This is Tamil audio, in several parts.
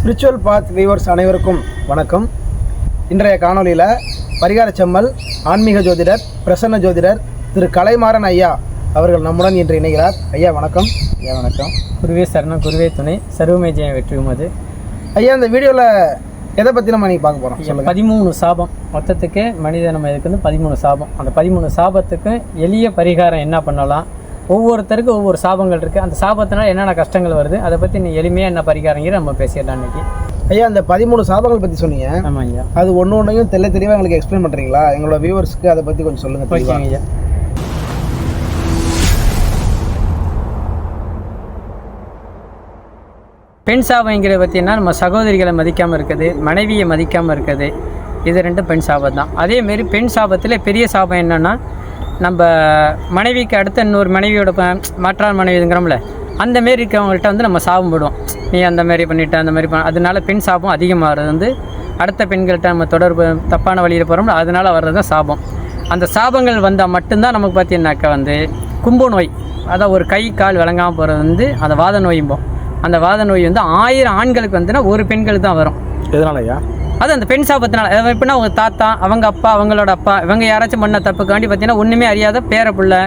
ஸ்பிரிச்சுவல் பாத் வியூவர்ஸ் அனைவருக்கும் வணக்கம். இன்றைய காணொலியில் பரிகார செம்மல் ஆன்மீக ஜோதிடர் பிரசன்ன ஜோதிடர் திரு கலைமாறன் ஐயா அவர்கள் நம்முடன் இன்று இணைகிறார். ஐயா வணக்கம். ஐயா வணக்கம். குருவே சரணம், குருவே துணை, சர்வமே ஜெயம் வெற்றியுமது. ஐயா, இந்த வீடியோவில் எதை பற்றி நம்ம இன்றைக்கி பார்க்க போகிறோம்? 13 சாபம் மொத்தத்துக்கு மனித நம்ம இதுக்கு வந்து 13 சாபம். அந்த 13 சாபத்துக்கு எளிய பரிகாரம் என்ன பண்ணலாம்? ஒவ்வொருத்தருக்கும் ஒவ்வொரு சாபங்கள் இருக்குது. அந்த சாபத்தினால என்னென்ன கஷ்டங்கள் வருது, அதை பற்றி நீ எளிமையாக என்ன பரிகாரங்கிற நம்ம பேசிடலாம் இன்றைக்கி. ஐயா, அந்த 13 சாபங்கள் பற்றி சொன்னீங்க. ஆமாம் ஐயா. அது ஒன்றையும் தெளிவாக எங்களுக்கு எக்ஸ்பிளைன் பண்ணுறீங்களா? எங்களோட வியூவர்ஸ்க்கு அதை பற்றி கொஞ்சம் சொல்லுங்கள். ஓகேங்க ஐயா. பெண் சாபங்கிறத பார்த்தீங்கன்னா நம்ம சகோதரிகளை மதிக்காமல் இருக்குது, மனைவியை மதிக்காமல் இருக்குது. இது ரெண்டும் பெண் சாபம் தான். அதேமாரி பெண் சாபத்தில் பெரிய சாபம் என்னென்னா, நம்ம மனைவிக்கு அடுத்த இன்னொரு மனைவியோட மாற்றார் மனைவிங்கிறோம்ல, அந்தமாரி இருக்கவங்கள்ட்ட வந்து நம்ம சாபம் போடுவோம். நீ அந்தமாரி பண்ணிவிட்ட அந்தமாரி அதனால பெண் சாபம் அதிகமாகிறது வந்து அடுத்த பெண்கள்கிட்ட நம்ம தொடர்பு தப்பான வழியில் போகிறோம்ல, அதனால் வர்றது தான் சாபம். அந்த சாபங்கள் வந்தால் மட்டும்தான் நமக்கு பார்த்தீங்கன்னாக்கா வந்து கும்பு நோய், அதான் ஒரு கை கால் விளங்காமல் போகிறது வந்து அந்த வாத நோயும்போம். அந்த வாத நோய் வந்து 1000 ஆண்களுக்கு வந்துன்னா ஒரு பெண்களுக்கு தான் வரும். எதனால ஐயா? அது அந்த பெண் சாபத்தினால. எப்படின்னா அவங்க தாத்தா, அவங்க அப்பா, அவங்களோட அப்பா, இவங்க யாராச்சும் பண்ண தப்புக்காண்டி பார்த்தீங்கன்னா ஒன்றுமே அறியாத பேர பிள்ளை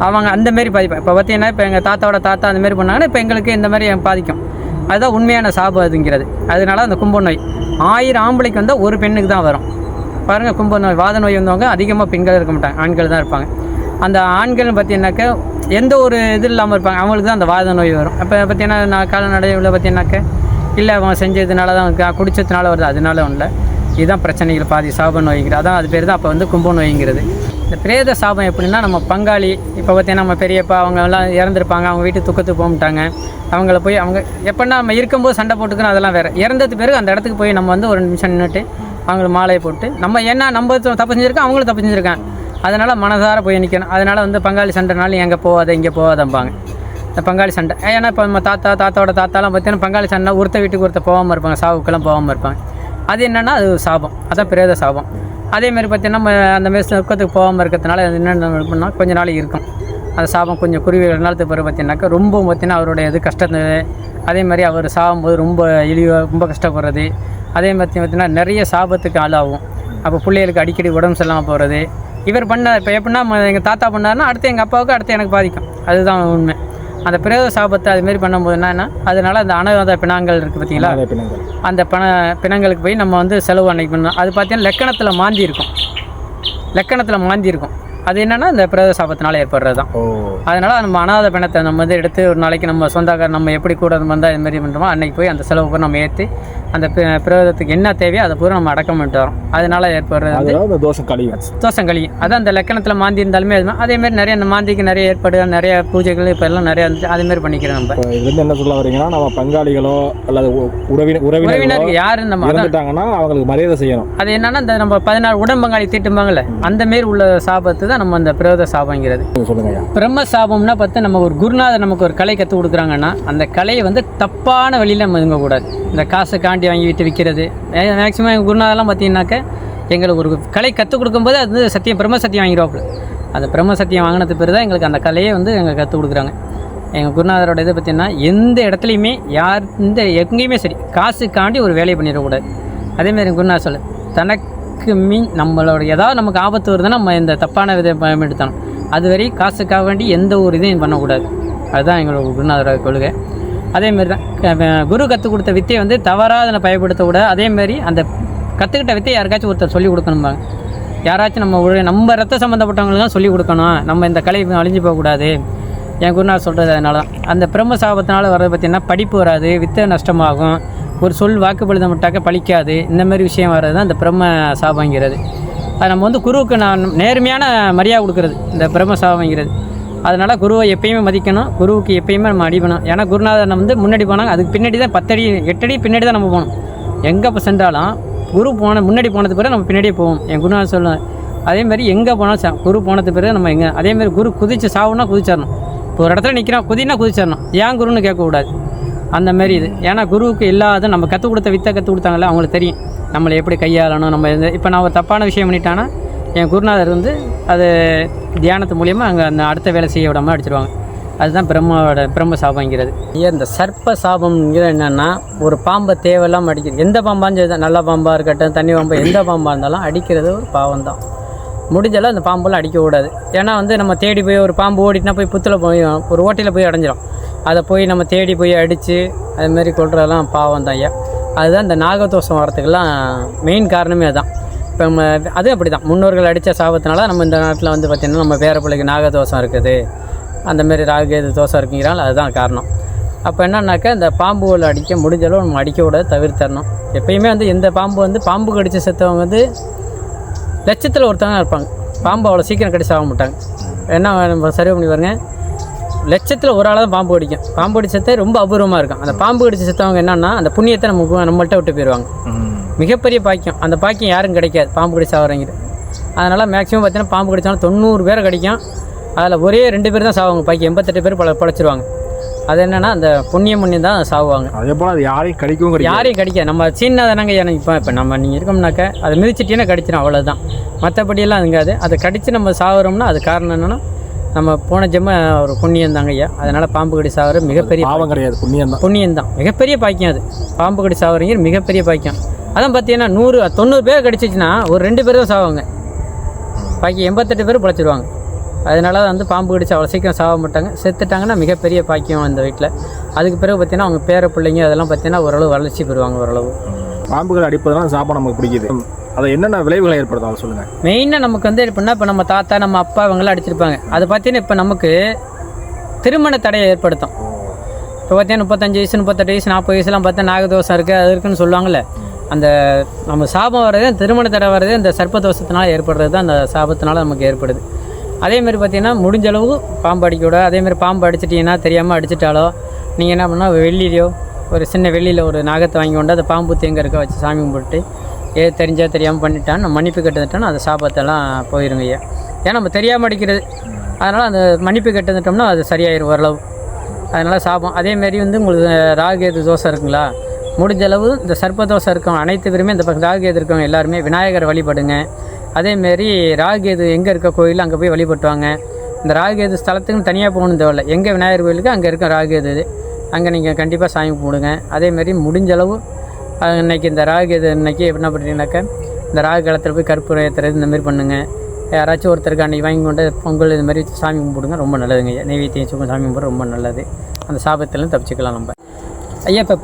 அவங்க அந்தமாரி பாதிப்பேன். இப்போ பார்த்தீங்கன்னா இப்போ எங்கள் தாத்தாவோட தாத்தா அந்தமாரி பண்ணாங்கன்னா இப்போ எங்களுக்கு இந்த மாதிரி பாதிக்கும். அதுதான் உண்மையான சாபம் அதுங்கிறது. அதனால அந்த கும்ப நோய் 1000 ஆம்பளைக்கு வந்தால் ஒரு பெண்ணுக்கு தான் வரும். பாருங்கள், கும்ப நோய் வாத நோய் வந்தவங்க அதிகமாக பெண்கள் இருக்க மாட்டாங்க, ஆண்கள் தான் இருப்பாங்க. அந்த ஆண்கள் பார்த்தீங்கன்னாக்கா எந்த ஒரு இது இல்லாமல் இருப்பாங்க, அவங்களுக்கு தான் அந்த வாத நோய் வரும். அப்போ பார்த்தீங்கன்னா நான் காலநடையில் பார்த்தீங்கன்னாக்கா இல்லை அவன் செஞ்சதுனால தான் குடித்ததுனால வருது, அதனால ஒன்றும் இல்லை. இதுதான் பிரச்சனைகள் பாதி சாப நோய்ங்கிறது. அதான் அது பேர் தான் அப்போ வந்து கும்ப நோய்ங்கிறது. இந்த பிரேத சாபம் எப்படின்னா, நம்ம பங்காளி இப்போ பார்த்தீங்கன்னா நம்ம பெரியப்பா அவங்க எல்லாம் இறந்துருப்பாங்க, அவங்க வீட்டு துக்கத்துக்கு போகமாட்டாங்க. அவங்கள போய் அவங்க எப்படின்னா நம்ம இருக்கும்போது சண்டை போட்டுக்கணும், அதெல்லாம் வேறு. இறந்தது பிறகு அந்த இடத்துக்கு போய் நம்ம வந்து ஒரு நிமிஷம் நின்றுட்டு அவங்களுக்கு மாலையை போட்டு நம்ம என்ன நம்ம தப்பு செஞ்சுருக்கோம், அவங்களும் தப்பு செஞ்சுருக்காங்க, அதனால் மனதார போய் நிற்கணும். அதனால் வந்து பங்காளி சண்டைனாலும் எங்கே போகாத இங்கே போகாதம்பாங்க இந்த பங்காளி சண்டை. ஏன்னா இப்போ நம்ம தாத்தாவோட தாத்தாலாம் பார்த்தீங்கன்னா பங்காளி சண்டை ஒருத்த வீட்டுக்கு ஒருத்த போகாமல் இருப்பாங்க, சாவுக்கெல்லாம் போகாமல் இருப்பாங்க. அது என்னென்னா அது சாபம், அதான் பிரேத சாபம். அதேமாரி பார்த்தீங்கன்னா நம்ம அந்தமாரி சுக்கத்துக்கு போகாமல் இருக்கிறதுனால என்னென்ன பண்ணால் கொஞ்ச நாளைக்கு இருக்கும் அந்த சாபம். கொஞ்சம் குருவி 2 நாளுக்கு பிறகு பார்த்தீங்கன்னாக்கா ரொம்ப பார்த்தீங்கன்னா அவருடைய இது கஷ்டத்து. அதேமாதிரி அவர் சாகும்போது ரொம்ப ரொம்ப கஷ்டப்படுறது. அதே மாதிரி பார்த்தீங்கன்னா நிறைய சாபத்துக்கு ஆளாகும். அப்போ பிள்ளைகளுக்கு அடிக்கடி உடம்பு சரியில்லாமல் போகிறது. இவர் பண்ண இப்போ எப்படின்னா எங்கள் தாத்தா பண்ணாருன்னா அடுத்து எங்கள் அப்பாவுக்கு அடுத்து எனக்கு பாதிக்கும். அதுதான் உண்மை. அந்த பிரேத சாபத்தை அதுமாரி பண்ணும்போது என்னன்னா, அதனால் அந்த அனாத பிணங்கள் இருக்குது பார்த்தீங்களா, அந்த பிணங்களுக்கு போய் நம்ம வந்து செலவு அன்னைக்கு பண்ணணும். அது பார்த்தீங்கன்னா லக்கணத்தில் மாந்தி இருக்கும். அது என்னென்னா இந்த பிரேத சாபத்தினால ஏற்படுறது தான். அதனால் நம்ம அனாத பிணத்தை நம்ம வந்து எடுத்து ஒரு நாளைக்கு நம்ம சொந்தக்கார நம்ம எப்படி கூட வந்தால் இதுமாரி பண்ணுறோமோ அன்றைக்கி போய் அந்த செலவு பூரா நம்ம ஏற்றி அந்த பிரேதத்துக்கு என்ன தேவையோ அதை பூரா நம்ம அடக்கம் பண்ணிட்டு வரோம். அதனால் ஏற்படுறது வந்து தோஷம் கழியும். அதான் அந்த லக்கணத்தில் மாந்தி இருந்தாலுமே அது அதேமாரி நிறைய அந்த மாந்திக்கு நிறைய ஏற்படு நிறைய பூஜைகள் இப்போ எல்லாம் நிறைய அதேமாரி பண்ணிக்கிறோம். நம்ம இதுலேருந்து என்ன சொல்ல வரீங்கன்னா, நம்ம பங்காளிகளோ அல்லது உறவினர்கள் யாருன்னு நம்ம அவங்களுக்கு மரியாதை செய்யணும். அது என்னன்னா இந்த நம்ம 14 உடம்பங்காளி தீட்டும்பாங்கல்ல, அந்தமாரி உள்ள சாபத்து தான் நம்ம அந்த பிரேத சாபங்கிறது. சொல்லுங்க. பிரம்ம சாபம்னா பார்த்து நம்ம ஒரு குருநாதர் நமக்கு ஒரு கலை கற்றுக் கொடுக்குறாங்கன்னா அந்த கலையை வந்து தப்பான வழியில் நம்ம இதுங்கக்கூடாது. இந்த காசை காண்டி வாங்கிட்டு விற்கிறது. மேக்ஸிமம் எங்கள் குருநாதெல்லாம் பார்த்தீங்கன்னாக்க எங்களுக்கு ஒரு கலை கற்றுக் கொடுக்கும்போது அது வந்து சத்தியம் பிரம்ம சத்தியம் வாங்கிடுவாப்புல. அந்த பிரம்ம சத்தியம் வாங்கினது பிறகு தான் எங்களுக்கு அந்த கலையை வந்து எங்களுக்கு கற்றுக் கொடுக்குறாங்க. எங்கள் குருநாதரோட இதை பார்த்தீங்கன்னா எந்த இடத்துலையுமே எங்கேயுமே சரி காசுக்காண்டி ஒரு வேலையை பண்ணிடக்கூடாது. அதேமாதிரி எங்கள் குருநாதர் சொல்ல தனக்கு மீன் நம்மளோட ஏதாவது நமக்கு ஆபத்து வருதுன்னா நம்ம இந்த தப்பான விதை பயன்படுத்தணும். அதுவரை காசுக்காக வேண்டி எந்த ஒரு இதையும் பண்ணக்கூடாது. அதுதான் எங்களோட குருநாதரோட கொள்கை. அதேமாரி தான் குரு கற்றுக் கொடுத்த வித்தையை வந்து தவறாக அதை பயன்படுத்தக்கூடாது. அதேமாரி அந்த கற்றுக்கிட்ட வித்தையை யாருக்காச்சும் ஒருத்தர் சொல்லிக் கொடுக்கணும்பாங்க. யாராச்சும் நம்ம ரத்த சம்மந்தப்பட்டவங்களுக்கு தான் சொல்லிக் கொடுக்கணும். நம்ம இந்த கலை அழிஞ்சு போகக்கூடாது. என் குருநாதர் சொல்கிறது அதனால தான். அந்த பிரம்ம சாபத்தினால வர்றது பார்த்திங்கன்னா படிப்பு வராது, வித்தை நஷ்டமாகும், ஒரு சொல் வாக்குப்பழுத மட்டாக்க பழிக்காது. இந்தமாரி விஷயம் வர்றது தான் இந்த பிரம்ம சாபங்கிறது. அது நம்ம வந்து குருவுக்கு நான் நேர்மையான மரியாதை கொடுக்குறது இந்த பிரம்ம சாபங்கிறது. அதனால் குருவை எப்பயுமே மதிக்கணும், குருவுக்கு எப்பயுமே நம்ம அடிபணும். ஏன்னா குருநாதர் நம்ம வந்து முன்னாடி போனாங்க, அதுக்கு பின்னாடி தான் 10 அடி 8 அடி பின்னாடி தான் நம்ம போகணும். எங்கே இப்போ சென்றாலும் குரு முன்னாடி போனது பிறகு நம்ம பின்னாடியே போவோம். என் குருநாதர் சொல்லுவேன். அதேமாதிரி எங்கே போனாலும் குரு போனது பிறகு நம்ம எங்கே அதேமாதிரி குரு குதிச்சு சாவுன்னா குதிச்சிடணும். இப்போ ஒரு இடத்துல நிற்கிறோம், குதினா குதிச்சிடணும். ஏன் குருன்னு கேட்கக்கூடாது. அந்தமாரி இது. ஏன்னா குருவுக்கு இல்லாத நம்ம கற்றுக் கொடுத்த வித்தை கற்றுக் கொடுத்தாங்களே அவங்களுக்கு தெரியும் நம்மளை எப்படி கையாளணும். நம்ம இப்போ நான் ஒரு தப்பான விஷயம் பண்ணிட்டான்னா என் குருநாதர் வந்து அது தியானத்து மூலியமாக அங்கே அந்த அடுத்த வேலை செய்ய விடாமல் அடிச்சிடுவாங்க. அதுதான் பிரம்ம சாபங்கிறது. இந்த சர்ப்ப சாபம்ங்கிறது என்னென்னா, ஒரு பாம்பை தேவையில்லாமல் அடிக்கிறது. எந்த பாம்பான்னு சரி தான், நல்ல பாம்பாக இருக்கட்டும், தண்ணி பாம்பு, எந்த பாம்பாக இருந்தாலும் அடிக்கிறது ஒரு பாவம் தான். முடிஞ்சாலும் அந்த பாம்பெல்லாம் அடிக்கக்கூடாது. ஏன்னா நம்ம தேடி போய் ஒரு பாம்பு ஓடிட்டுனா போய் புத்தில் போய் ஒரு ஓட்டையில் போய் அடைஞ்சிடும். அதை போய் நம்ம தேடி போய் அடித்து அதுமாரி கொள்றதெல்லாம் பாவம் தான் ஐயா. அதுதான் இந்த நாகதோஷம் வரத்துக்கெல்லாம் மெயின் காரணமே அதுதான். இப்போ நம்ம அது அப்படி தான், முன்னோர்கள் அடித்த சாபத்தினால நம்ம இந்த நாட்டில் பார்த்திங்கன்னா நம்ம பேர பிள்ளைக்கு நாகதோஷம் இருக்குது, அந்தமாரி ராகுகேது தோஷம் இருக்குங்கிறால் அதுதான் காரணம். அப்போ என்னன்னாக்கா, இந்த பாம்புகளை அடிக்க முடிஞ்சளவு நம்ம அடிக்கக்கூடாது, தவிர்த்தரணும். எப்பயுமே எந்த பாம்பு கடித்து செத்தவங்க லட்சத்தில் ஒருத்தவங்க இருப்பாங்க. பாம்பு அவ்வளோ சீக்கிரம் கடிச்சு ஆக மாட்டாங்க. என்ன நம்ம சர்வே பண்ணி பாருங்க, லட்சத்தில் ஒரு ஆள் தான் பாம்பு கடிக்கும். பாம்பு கடிச்ச செத்த ரொம்ப அபூர்வமாக இருக்கும். அந்த பாம்பு கடிச்சு செத்தவங்க என்னன்னா, அந்த புண்ணியத்தை நம்மள்கிட்ட விட்டு போயிடுவாங்க. மிகப்பெரிய பாக்கியம். அந்த பாக்கியம் யாரும் கிடைக்காது பாம்பு கடிச்சு ஆகிறவங்க. அதனால் மேக்ஸிமம் பார்த்தீங்கன்னா பாம்பு கடிச்சாலும் 90 பேரை கடிக்கும். அதில் ஒரே 2 பேர் தான் சாவாங்க, பாக்கி 88 பேர் பழச்சிருவாங்க. அது என்னென்னா, அந்த புண்ணியம் தான் சாவுவாங்க. அதே போல் அது யாரையும் கடிக்காது. நம்ம சின்னதானங்க எனக்கு இப்போ நம்ம நீங்கள் இருக்கோம்னாக்கா அதை மிதிச்சிட்டீங்கன்னா கடிச்சிடும், அவ்வளோதான். மற்றபடியெல்லாம் அதுங்காது. அதை கடித்து நம்ம சாகுறோம்னா அது காரணம் என்னென்னா, நம்ம போன ஜென்ம ஒரு புண்ணியம் தாங்க ஐயா. அதனால் பாம்பு கடி சாகுறது மிகப்பெரிய பாவம் கிடையாது, புண்ணியம் தான். மிகப்பெரிய பாக்கியம் அது. பாம்பு கடி சாகுறீங்க மிகப்பெரிய பாக்கியம். அதான் பார்த்தீங்கன்னா 90 பேர் கடிச்சிச்சுன்னா ஒரு 2 பேர் தான் சாவாங்க, பாக்கி 88 பேர் பழச்சிடுவாங்க. அதனால பாம்பு கடிச்சு அவ்வளோ சீக்கிரம் சாக மாட்டாங்க. செத்துட்டாங்கன்னா மிகப்பெரிய பாக்கியம் அந்த வீட்டில். அதுக்கு பிறகு பார்த்தீங்கன்னா அவங்க பேர பிள்ளைங்க அதெல்லாம் பார்த்தீங்கன்னா ஓரளவு வளர்ச்சி பெறுவாங்க. ஓரளவு பாம்புகள் அடிப்பதெல்லாம் சாப்பிட நமக்கு பிடிக்குது. அதை என்னென்ன விளைவுகளை ஏற்படுத்தும் அதை சொல்லுங்கள். மெயினாக நமக்கு எப்படின்னா, இப்போ நம்ம தாத்தா நம்ம அப்பா இவங்களாம் அடிச்சிருப்பாங்க. அதை பார்த்தீங்கன்னா இப்போ நமக்கு திருமண தடையை ஏற்படுத்தும். இப்போ பார்த்தீங்கன்னா 35 வயசு 38 வயசு 40 வயசுலாம் பார்த்தா நாகதோஷம் இருக்குது அது இருக்குன்னு சொல்லுவாங்கள்ல. அந்த நம்ம சாபம் வர்றதே, திருமண தடை வர்றதே இந்த சர்ப்பதோஷத்தினால் ஏற்படுறது தான். அந்த சாபத்தினால நமக்கு ஏற்படுது. அதேமாரி பார்த்திங்கன்னா முடிஞ்சளவு பாம்பு அடிக்கூட. அதேமாரி பாம்பு அடிச்சிட்டிங்கன்னா தெரியாமல் அடிச்சிட்டாலோ நீங்கள் என்ன பண்ணால் வெள்ளிலையோ ஒரு சின்ன வெள்ளியில் ஒரு நாகத்தை வாங்கி கொண்டு அதை பாம்பு தேங்க இருக்க வச்சு சாமி கும்பிட்டு தெரிஞ்சால் தெரியாமல் பண்ணிட்டான்னு நம்ம மன்னிப்பு கட்டுட்டோம்னா அந்த சாபத்தெல்லாம் போயிருங்க ஐயா. ஏன்னா நம்ம தெரியாமல் அடிக்கிறது, அதனால் அந்த மன்னிப்பு கட்டுட்டோம்னா அது சரியாயிடும் ஓரளவு. அதனால் சாபம். அதேமாரி உங்களுக்கு ராகுகேது தோஷம் இருக்குங்களா, முடிஞ்சளவு இந்த சர்ப்பதோஷம் இருக்கவங்க அனைத்து பேருமே இந்த ராகுகேது இருக்கவங்க எல்லாருமே விநாயகரை வழிபடுங்க. அதேமாரி ராகுகேது எங்கே இருக்க கோயில் அங்கே போய் வழிபட்டுவாங்க. இந்த ராகுகேது ஸ்தலத்துக்குன்னு தனியாக போகணும் தேவையில்லை. எங்கே விநாயகர் கோயிலுக்கு அங்கே இருக்க ராகுகேது அங்கே நீங்கள் கண்டிப்பாக சாமி கும்பிடுங்க. அதேமாரி முடிஞ்சளவு இன்றைக்கி இந்த ராகுகேது இன்றைக்கி என்ன பண்ணுறீங்கன்னாக்கா, இந்த ராகு காலத்தில் போய் கற்பூரம் ஏற்றுறது இந்தமாரி பண்ணுங்கள். யாராச்சும் ஒருத்தருக்கு அன்றைக்கி வாங்கி கொண்டு பொங்கல் இதுமாதிரி சாமி கும்பிடுங்க, ரொம்ப நல்லதுங்க ஐயா. நெய்வேத்தியம் சும்மா சாமி கும்பிட ரொம்ப நல்லது. அந்த சாபத்திலும் தப்பிச்சுக்கலாம் நம்ம ஐயா. இப்போ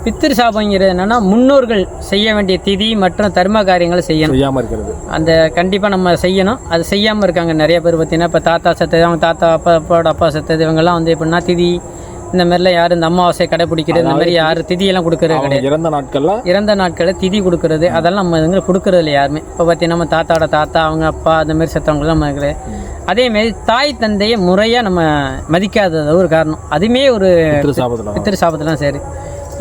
பித்திரு சாபங்கிறது என்னென்னா, முன்னோர்கள் செய்ய வேண்டிய திதி மற்றும் தர்ம காரியங்களை செய்யாமல் இருக்கிறது. அந்த கண்டிப்பாக நம்ம செய்யணும். அது செய்யாமல் இருக்காங்க நிறைய பேர். பார்த்தீங்கன்னா இப்போ தாத்தா செத்தது, அவங்க தாத்தா அப்பாவோட அப்பா செத்தது, இவங்கெல்லாம் எப்படின்னா திதி இந்த மாதிரிலாம் யாரும் இந்த அமாவாசை கடைப்பிடிக்கிறது, இந்த மாதிரி யாரும் திதியெல்லாம் கொடுக்குறது கிடையாது. இறந்த நாட்களில் திதி கொடுக்குறது அதெல்லாம் நம்ம கொடுக்குறது இல்லை யாருமே. இப்போ பார்த்தீங்கன்னா நம்ம தாத்தாவோட தாத்தா அவங்க அப்பா அந்த மாதிரி செத்தவங்களாம் நம்ம இருக்கிறது. அதேமாரி தாய் தந்தையை முறையாக நம்ம மதிக்காதது ஒரு காரணம். அதுவுமே ஒரு பித்திரு சாபத்தெல்லாம் சரி.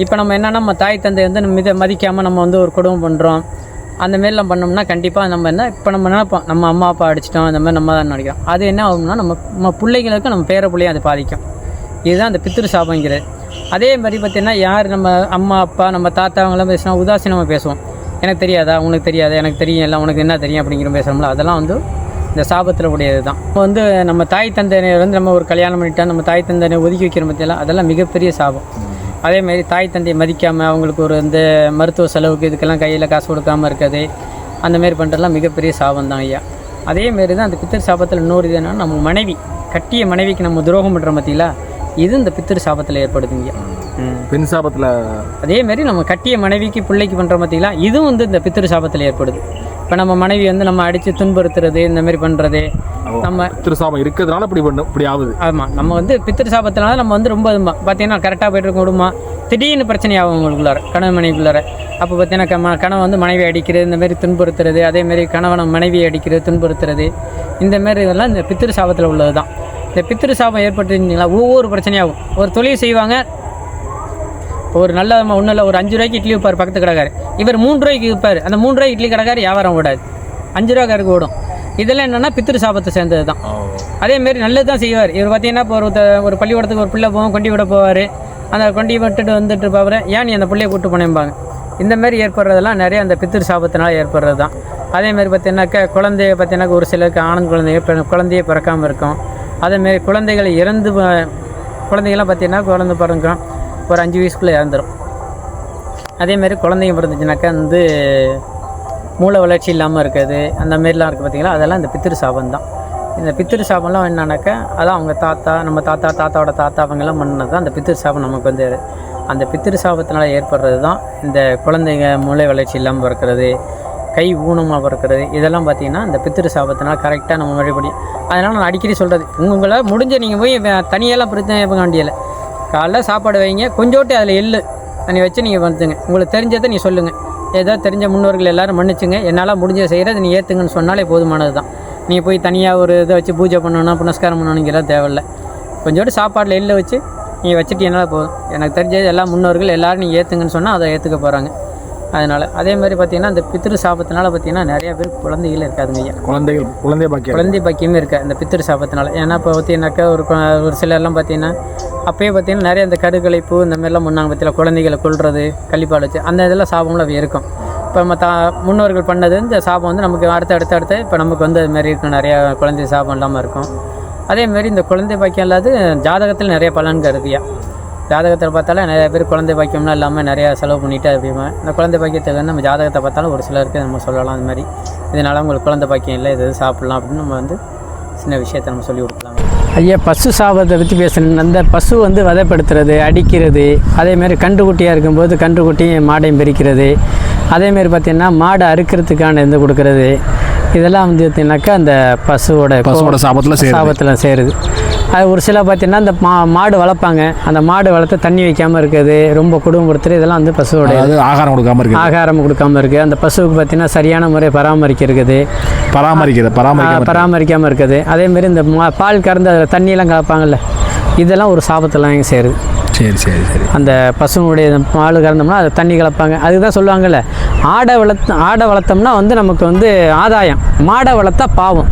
இப்போ நம்ம என்னென்னா, நம்ம தாய் தந்தை நம்ம மதிக்காமல் நம்ம ஒரு குடும்பம் பண்ணுறோம். அந்தமாரிலாம் பண்ணோம்னா கண்டிப்பாக நம்ம இப்போ நம்ம நினைப்போம் நம்ம அம்மா அப்பா அடிச்சிட்டோம், இந்த மாதிரி நம்ம தான் நினைக்கிறோம். அது என்ன ஆகும்னா, நம்ம பிள்ளைங்களுக்கு நம்ம பேர பிள்ளையும் அது பாதிக்கும். இதுதான் அந்த பித்திரு சாபங்கிறது. அதே மாதிரி பார்த்திங்கன்னா, யார் நம்ம அம்மா அப்பா நம்ம தாத்தா அவங்களாம் பேசினா உதாசீனமாக பேசுவோம். எனக்கு தெரியாதா, உனக்கு தெரியாதா, எனக்கு தெரியும் எல்லாம், உனக்கு என்ன தெரியும் அப்படிங்கிற பேசுகிறோம்ல, அதெல்லாம் இந்த சாபத்தில் உடையது தான். இப்போ நம்ம தாய் தந்தையை நம்ம ஒரு கல்யாணம் பண்ணிட்டா நம்ம தாய் தந்தையை ஒதுக்கி வைக்கிற பற்றியெல்லாம் அதெல்லாம் மிகப்பெரிய சாபம். அதேமாரி தாய் தந்தையை மதிக்காமல் அவங்களுக்கு ஒரு மருத்துவ செலவுக்கு இதுக்கெல்லாம் கையில் காசு கொடுக்காமல் இருக்குது, அந்தமாரி பண்ணுறதுலாம் மிகப்பெரிய சாபம் தான் ஐயா. அதேமாரி தான் அந்த பித்திரு சாபத்தில் இன்னொரு இது என்னன்னா, நம்ம மனைவி கட்டிய மனைவிக்கு நம்ம துரோகம் பண்ணுற மத்தியில் இது இந்த பித்திரு சாபத்தில் ஏற்படுதுங்க. பெண் சாபத்தில் அதேமாரி நம்ம கட்டிய மனைவிக்கு பிள்ளைக்கு பண்ணுற மத்தியில் இதுவும் இந்த பித்திரு சாபத்தில் ஏற்படுது. இப்போ நம்ம மனைவி நம்ம அடித்து துன்புறுத்துறது இந்த மாதிரி பண்ணுறது, நம்ம பித்திரு சாபம் இருக்கிறதுனால இப்படி ஆகுது. ஆமாம், நம்ம பித்திரு சாபத்தினால நம்ம ரொம்ப பார்த்தீங்கன்னா கரெக்டாக போய்ட்டு இருக்க குடும்பம் திடீர்னு பிரச்சனை ஆகும் உங்களுக்குள்ளார, கணவன் மனைவிக்குள்ளார. அப்போ பார்த்தீங்கன்னா கணவன் மனைவி அடிக்கிறது, இந்தமாரி துன்புறுத்துறது, அதேமாரி கணவனை மனைவியை அடிக்கிறது துன்புறுத்துறது, இந்தமாரி இதெல்லாம் இந்த பித்திரு சாபத்தில் உள்ளது தான். இந்த பித்திரு சாபம் ஏற்பட்டுருந்தீங்களா ஒவ்வொரு பிரச்சனையாகும். ஒரு தொழில் செய்வாங்க, ஒரு நல்ல ஒன்றும் இல்லை, ஒரு 5 ரூபாய்க்கு இட்லி விற்பார் பக்கத்து கடைக்காரு, இவர் 3 ரூபாய்க்கு விற்பார். அந்த 3 ரூபாய் இட்லி கடைக்காரு வியாபாரம் ஓடாது, 5 ரூபாய்க்காருக்கு ஓடும். இதெல்லாம் என்னென்னா பித்திரு சாபத்தை சேர்ந்தது தான். அதேமாரி நல்லது தான் செய்வார். இவர் பார்த்தீங்கன்னா இப்போ ஒரு பள்ளிக்கூடத்துக்கு ஒரு பிள்ளை போவோம், கொண்டி விட போவார். அந்த கொண்டி விட்டுட்டு வந்துட்டு பாரு, ஏன் நீ அந்த பிள்ளையை கூப்பிட்டு போனேம்பாங்க. இந்தமாரி ஏற்படுறதெல்லாம் நிறைய அந்த பித்திரு சாபத்தினால் ஏற்படுறது தான். அதேமாதிரி பார்த்தீங்கன்னாக்கா குழந்தைய பார்த்தீங்கன்னா ஒரு சிலருக்கு ஆண் குழந்தையே பிறக்காமல் இருக்கும். அதேமாரி குழந்தைகள் குழந்தைகள்லாம் பார்த்திங்கன்னா குழந்தை பிறங்க ஒரு 5 வயசுக்குள்ளே இறந்துடும். அதேமாரி குழந்தைங்க பிறந்துச்சுனாக்கா வந்து மூளை வளர்ச்சி இல்லாமல் இருக்குது, அந்த மாரிலாம் இருக்குது பார்த்திங்களா, அதெல்லாம் இந்த பித்திரு சாபம் தான். இந்த பித்திரு சாபம்லாம் என்னன்னாக்கா அதான் அவங்க தாத்தா, நம்ம தாத்தாவோட தாத்தா அவங்கெல்லாம் பண்ணது தான் அந்த பித்திரு சாபம் நமக்கு வந்து. அந்த பித்திரு சாபத்தினால் ஏற்படுறது தான் இந்த குழந்தைங்க மூளை வளர்ச்சி இல்லாமல் பிறக்கிறது, கை ஊனமாக பிறக்கிறது, இதெல்லாம் பார்த்திங்கன்னா இந்த பித்திரு சாபத்தினால் கரெக்டாக நம்ம வழிபடி. அதனால் நான் அடிக்கடி சொல்கிறது, உங்களை முடிஞ்ச நீங்கள் போய் தனியெல்லாம் பிரச்சனை வேண்டியதில்லை. காலைல சாப்பாடு வைங்க, கொஞ்சோட்டு அதில் எள்ளு தண்ணி வச்சு நீங்கள் வந்துங்க. உங்களுக்கு தெரிஞ்சதை நீங்கள் சொல்லுங்கள், ஏதோ தெரிஞ்ச முன்னோர்கள் எல்லோரும் மன்னிச்சுங்க, என்னால் முடிஞ்ச செய்கிறத நீ ஏற்றுங்கன்னு சொன்னாலே போதுமானது தான். நீங்கள் போய் தனியாக ஒரு இதை வச்சு பூஜை பண்ணணுன்னா புனஸ்காரம் பண்ணணுங்கிறதா தேவையில்லை. கொஞ்சோட்டு சாப்பாட்டில் எள்ளு வச்சு நீங்கள் வச்சுட்டீங்கனால போதும். எனக்கு தெரிஞ்சது எல்லா முன்னோர்கள் எல்லோரும் நீங்கள் ஏற்றுங்கன்னு சொன்னால் அதை ஏற்றுக்க போகிறாங்க. அதனால் அதே மாதிரி பார்த்திங்கன்னா இந்த பித்திரு சாபத்தினால பார்த்திங்கன்னா நிறையா பேர் குழந்தைகள் இருக்காதுங்க ஐயா. குழந்தை பாக்கியமே இருக்கா இந்த பித்திரு சாபத்தினால. ஏன்னா இப்போ பார்த்திங்கனாக்கா ஒரு சிலர்லாம் பார்த்திங்கன்னா அப்போயே பார்த்திங்கன்னா நிறைய இந்த கருக்கலைப்பு இந்த மாதிரிலாம் முன்னாங்க பார்த்திங்களா, குழந்தைகளை கொல்றது, கள்ளிப்பால் வச்சு அந்த இதெல்லாம் சாபம்லாம் இருக்கும். இப்போ நம்ம முன்னோர்கள் பண்ணது இந்த சாபம் வந்து நமக்கு அடுத்து இப்போ நமக்கு வந்து அது மாதிரி இருக்கும், நிறையா குழந்தை சாபம் இல்லாமல் இருக்கும். அதேமாரி இந்த குழந்தை பாக்கியம் இல்லாது ஜாதகத்தில் நிறைய பலன்கள் இருக்குயா. ஜாதகத்தில் பார்த்தாலும் நிறைய பேர் குழந்தை பாக்கியம்லாம் இல்லாமல் நிறையா செலவு பண்ணிவிட்டு அப்படிமா. இந்த குழந்தை பாக்கியத்துக்கு வந்து நம்ம ஜாதகத்தை பார்த்தாலும் ஒரு சிலருக்கு நம்ம சொல்லலாம், அந்த மாதிரி இதனால் உங்களுக்கு குழந்தை பாக்கியம் இல்லை, இது சாப்பிட்லாம் அப்படின்னு நம்ம வந்து சின்ன விஷயத்தை நம்ம சொல்லி கொடுக்கலாம். ஐயா, பசு சாபத்தை பற்றி பேசுகிறேன். அந்த பசு வந்து வதைப்படுத்துறது, அடிக்கிறது, அதேமாரி கன்றுக்குட்டியாக இருக்கும்போது கன்றுக்குட்டியும் மாடையும் பிரிக்கிறது, அதேமாரி பார்த்திங்கன்னா மாடை அறுக்கிறதுக்கான இது கொடுக்குறது, இதெல்லாம் வந்து பார்த்திங்கனாக்கா அந்த பசுவோட சாபத்தில் சேருது. அது ஒரு சில பார்த்திங்கன்னா அந்த மாடு வளர்ப்பாங்க, அந்த மாடு வளர்த்து தண்ணி வைக்காமல் இருக்குது, ரொம்ப குடும்பப்படுத்துறது, இதெல்லாம் வந்து பசுவோட ஆகாரம் கொடுக்காமல் இருக்குது. அந்த பசுவுக்கு பார்த்திங்கன்னா சரியான முறை பராமரிக்காமல் இருக்குது. அதேமாரி இந்த பால் கறந்து அதில் தண்ணியெல்லாம் கலப்பாங்கள்ல, இதெல்லாம் ஒரு சாபத்தெல்லாம் சேருது. சரி. அந்த பசுனுடைய பால் கறந்தோம்னா அதை தண்ணி கலப்பாங்க. அதுக்கு தான் சொல்லுவாங்கள்ல, ஆடை வளர்த்தோம்னா வந்து நமக்கு வந்து ஆதாயம், மாடை வளர்த்தா பாவம்.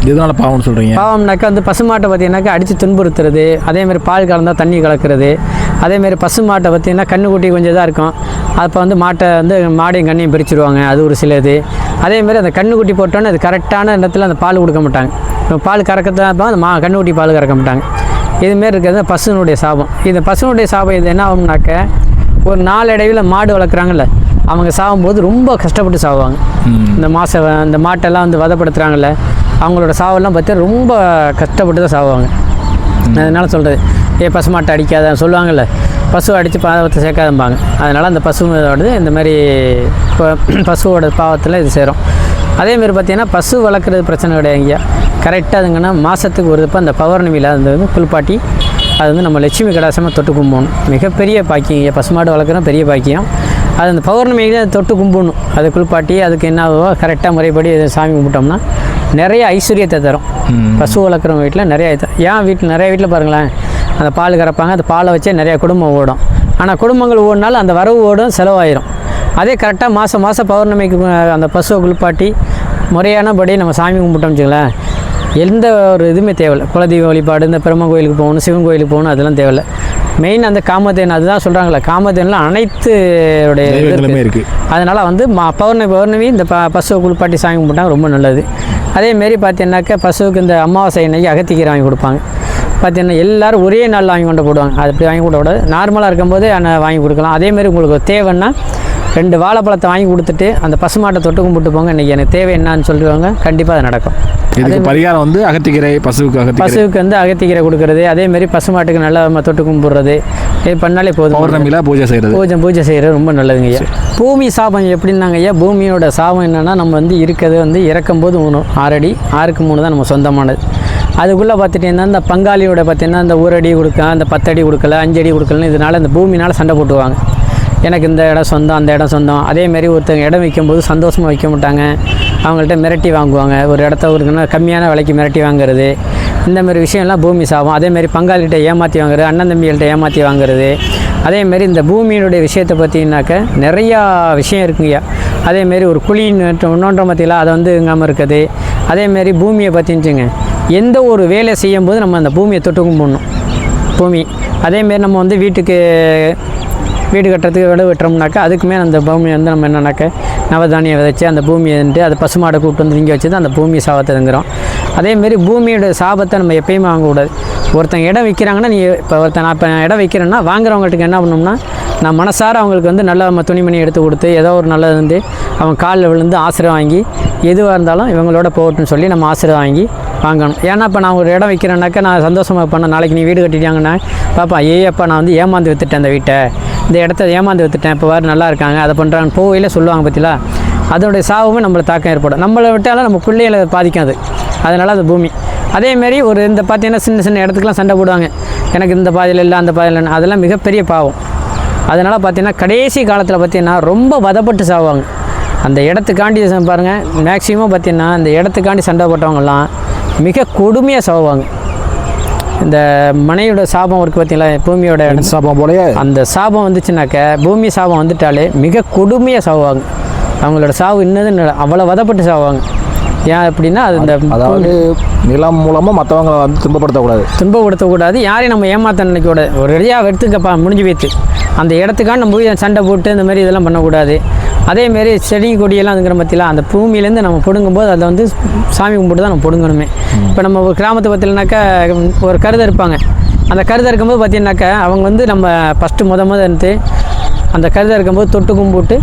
இதனால பாவம்னு சொல்கிறீங்க? பாவம்னாக்கா வந்து பசுமாட்டை பார்த்திங்கனாக்கா அடித்து துன்புறுத்துறது, அதேமாதிரி பால் கலந்தால் தண்ணி கலக்கிறது, அதேமாரி பசுமாட்டை பார்த்திங்கன்னா கண்ணுக்குட்டி கொஞ்சம் இதாக இருக்கும், அப்போ வந்து மாட்டை வந்து மாடையும் கண்ணையும் பிரிச்சுருவாங்க, அது ஒரு சில இது. அதேமாரி அந்த கண்ணுக்குட்டி போட்டோன்னே அது கரெக்டான இடத்துல அந்த பால் கொடுக்க மாட்டாங்க. இப்போ பால் கறக்கிறதா அந்த கண்ணுக்குட்டி பால் கறக்க மாட்டாங்க. இதுமாரி இருக்கிறது பசுனுடைய சாபம். இந்த பசுனுடைய சாபம் இது என்ன ஆகும்னாக்க, ஒரு நாளடைவில் மாடு வளர்க்குறாங்கல்ல, அவங்க சாகும்போது ரொம்ப கஷ்டப்பட்டு சாவாங்க. இந்த மாட்டெல்லாம் வந்து வதைப்படுத்துகிறாங்கல்ல, அவங்களோட சாவெல்லாம் பார்த்து ரொம்ப கஷ்டப்பட்டு தான் சாவாங்க. அதனால் சொல்கிறது, பசு மாட்டை அடிக்காத சொல்லுவாங்கள்ல, பசு அடித்து பாவத்தை சேர்க்காதம்பாங்க. அதனால் அந்த பசுவோடது இந்த மாதிரி பசுவோட பாவத்தில் இது சேரும். அதேமாரி பார்த்திங்கன்னா பசு வளர்க்குறது பிரச்சனை கிடையாதுங்கய்யா. கரெக்டாக அதுங்கன்னா மாதத்துக்கு ஒரு தப்போ அந்த பௌர்ணமியில் அது வந்து குளிப்பாட்டி அது வந்து நம்ம லட்சுமி கடாசமாக தொட்டு கும்பிடணும். மிகப்பெரிய பாக்கியம் பசுமாடு வளர்க்குறோம், பெரிய பாக்கியம். அது அந்த பௌர்ணமிக்கு தொட்டு கும்பிடணும். அதை குளிப்பாட்டி அதுக்கு என்ன ஆகுதோ கரெக்டாக முறைப்படி சாமி கும்பிட்டோம்னா நிறைய ஐஸ்வர்யத்தை தரும். பசு வளர்க்குறவங்க வீட்டில் நிறைய நிறைய வீட்டில் பாருங்களேன், அந்த பால் கறப்பாங்க, அந்த பாலை வச்சே நிறையா குடும்பம் ஓடும். ஆனால் குடும்பங்கள் ஓடினாலும் அந்த வரவு ஓடும், செலவாயிரும். அதே கரெக்டாக மாதம் பௌர்ணமிக்கு அந்த பசுவை குளிப்பாட்டி முறையானபடி நம்ம சாமி கும்பிட்டோம்னு வச்சுங்களேன், எந்த ஒரு இதுவுமே தேவையில்லை. குலதெய்வ வழிபாடு, இந்த பிரம்ம கோயிலுக்கு போகணும், சிவன் கோயிலுக்கு போகணும், அதெல்லாம் தேவையில்லை. மெயின் அந்த காமதேன், அதுதான் சொல்கிறாங்களே, காமதேனில் அனைத்து இருக்குது. அதனால் வந்து பௌர்ணமி இந்த பசுவை குளிப்பாட்டி சாமி கும்பிட்டாங்க, ரொம்ப நல்லது. அதேமாரி பார்த்தீங்கன்னாக்கா பசுவுக்கு இந்த அமாவாசை அன்னைக்கு அகத்திக்கீரை வாங்கி கொடுப்பாங்க. பார்த்தீங்கன்னா எல்லோரும் ஒரே நாளில் வாங்கி கொண்டு போடுவாங்க. அது அப்படி வாங்கி கொடுக்க கூடாது, நார்மலாக இருக்கும்போது வாங்கி கொடுக்கலாம். அதேமாரி உங்களுக்கு தேவைன்னா 2 வாழைப்பழத்தை வாங்கி கொடுத்துட்டு அந்த பசுமாட்டை தொட்டு கும்பிட்டு போங்க, இன்றைக்கி எனக்கு தேவை என்னான்னு சொல்லுவாங்க, கண்டிப்பாக அது நடக்கும். இதுக்கு பரிகாரம் வந்து அகத்திக்கீரை, பசுவுக்கு வந்து அகத்திக்கீரை கொடுக்குறது, அதேமாரி பசுமாட்டுக்கு நல்லா தொட்டு கும்பிட்றது, இது பண்ணாலே போதும். பௌர்ணமியில் பூஜை செய்கிறது ரொம்ப நல்லதுங்க ஐயா. பூமி சாபம் எப்படின்னாங்க ஐயா, பூமியோட சாபம் என்னென்னா, நம்ம வந்து இருக்கிறது வந்து இறக்கும்போது 6 அடி 6க்கு 3 தான் நம்ம சொந்தமானது. அதுக்குள்ளே பார்த்துட்டிங்கன்னா இந்த பங்காளியோட பார்த்திங்கன்னா இந்த 1 அடி கொடுக்க, அந்த 10 அடி கொடுக்கல, 5 அடி கொடுக்கலன்னு இதனால் இந்த பூமினால் சண்டை போட்டுவாங்க. எனக்கு இந்த இடம் சொந்தம், அந்த இடம் சொந்தம். அதேமாரி ஒருத்தங்க இடம் வைக்கும்போது சந்தோஷமாக வைக்க மாட்டாங்க, அவங்கள்ட்ட மிரட்டி வாங்குவாங்க. ஒரு இடத்த ஒரு கம்மியான விலைக்கு மிரட்டி வாங்குறது, இந்தமாரி விஷயம்லாம் பூமி சாபம். அதேமாரி பங்காளிகிட்ட ஏமாற்றி வாங்குறது, அண்ணன் தம்பிகள்கிட்ட ஏமாற்றி வாங்குறது. அதேமாரி இந்த பூமியினுடைய விஷயத்தை பார்த்திங்கனாக்க நிறையா விஷயம் இருக்குங்கய்யா. அதேமாரி ஒரு குழி இன்னொன்ற மத்தியில் அதை வந்து இங்காமல் இருக்குது. அதேமாரி பூமியை பார்த்திச்சுங்க, எந்த ஒரு வேலை செய்யும்போது நம்ம அந்த பூமியை தொட்டு கும்பிடணும். பூமி அதேமாரி நம்ம வந்து வீடு கட்டுறதுக்கு விட வெட்டுறோம்னாக்கா அதுக்குமே அந்த பூமி வந்து நம்ம என்னன்னாக்கா நவதானியம் விதைச்சி அந்த பூமியை வந்துட்டு அதை பசுமாடை கூப்பிட்டு வந்து இங்கே வச்சு தான் அந்த பூமி சாபத்தை தங்குறோம். அதேமாரி பூமியோட சாபத்தை நம்ம எப்பயுமே வாங்கக்கூடாது. ஒருத்தங்க இடம் விற்கிறாங்கன்னா நீ இப்போ நான் இப்போ இடம் விற்கிறேன்னா வாங்குறவங்கள்ட்ட என்ன பண்ணணும்னா நான் மனசார அவங்களுக்கு வந்து நல்ல நம்ம துணிமணி எடுத்து கொடுத்து ஏதோ ஒரு நல்லது வந்து அவங்க காலில் விழுந்து ஆசிரியம் வாங்கி எதுவாக இருந்தாலும் இவங்களோட போகட்டுன்னு சொல்லி நம்ம ஆசிரியம் வாங்கி வாங்கணும். ஏன்னா இப்போ நான் ஒரு இடம் விற்கிறேன்னாக்கா நான் சந்தோஷமாக பண்ண நாளைக்கு நீ வீடு கட்டிட்டாங்கன்னா பாப்பா ஏப்பா நான் வந்து ஏமாந்து விற்றுட்டேன் அந்த வீட்டை, இந்த இடத்த ஏமாந்து விற்றுட்டேன், இப்போ வேறு நல்லா இருக்காங்க அதை பண்ணுறாங்க போவையில் சொல்லுவாங்க பற்றிலா. அதனுடைய சாவுமே நம்மளை தாக்கம் ஏற்படும். நம்மளை விட்டாலும் நம்ம பிள்ளைகளை பாதிக்காது. அதனால் அந்த பூமி அதேமாரி ஒரு இந்த பார்த்தீங்கன்னா சின்ன சின்ன இடத்துக்குலாம் சண்டை போடுவாங்க, எனக்கு இந்த பாதையில் இல்லை அந்த பாதையில் இல்லை, அதெல்லாம் மிகப்பெரிய பாவம். அதனால் பார்த்திங்கன்னா கடைசி காலத்தில் பார்த்திங்கன்னா ரொம்ப வதப்பட்டு சாவாங்க. அந்த இடத்துக்காண்டி பாருங்கள் மேக்ஸிமம் பார்த்திங்கன்னா இந்த இடத்துக்காண்டி சண்டை போட்டவங்கலாம் மிக கொடுமையாக சாவாங்க. இந்த மனையோட சாபம் இருக்குது பார்த்தீங்களா, பூமியோட சாபம் போலயே அந்த சாபம் வந்துச்சுனாக்க பூமி சாபம் வந்துட்டாலே மிக கொடுமையாக சாவாங்க. அவங்களோட சாவு இன்னது அவ்வளோ வதப்பட்டு சாவாங்க. ஏன் அப்படின்னா அது இந்த அதாவது நிலம் மூலமாக மற்றவங்களை வந்து துன்பப்படுத்தக்கூடாது, யாரையும் நம்ம ஏமாத்த நினைக்கக்கூடாது. ஒரு ரெடியாக எடுத்துக்கப்பா முடிஞ்சு வைத்து அந்த இடத்துக்காக நம்ம போய் சண்டை போட்டு இந்த மாதிரி இதெல்லாம் பண்ணக்கூடாது. அதேமாரி செடி கொடியெல்லாம் அதுங்கிற மத்தியில் அந்த பூமியிலேருந்து நம்ம பிடுங்கும்போது அதை வந்து சாமி கும்பிட்டு தான் நம்ம பிடுங்கணுமே. இப்போ நம்ம ஒரு கிராமத்தை பற்றினாக்கா ஒரு கருதை இருப்பாங்க, அந்த கருதை இருக்கும்போது பார்த்தீங்கன்னாக்கா அவங்க வந்து நம்ம ஃபஸ்ட்டு எடுத்து அந்த கருதை இருக்கும்போது தொட்டு கும்பிட்டு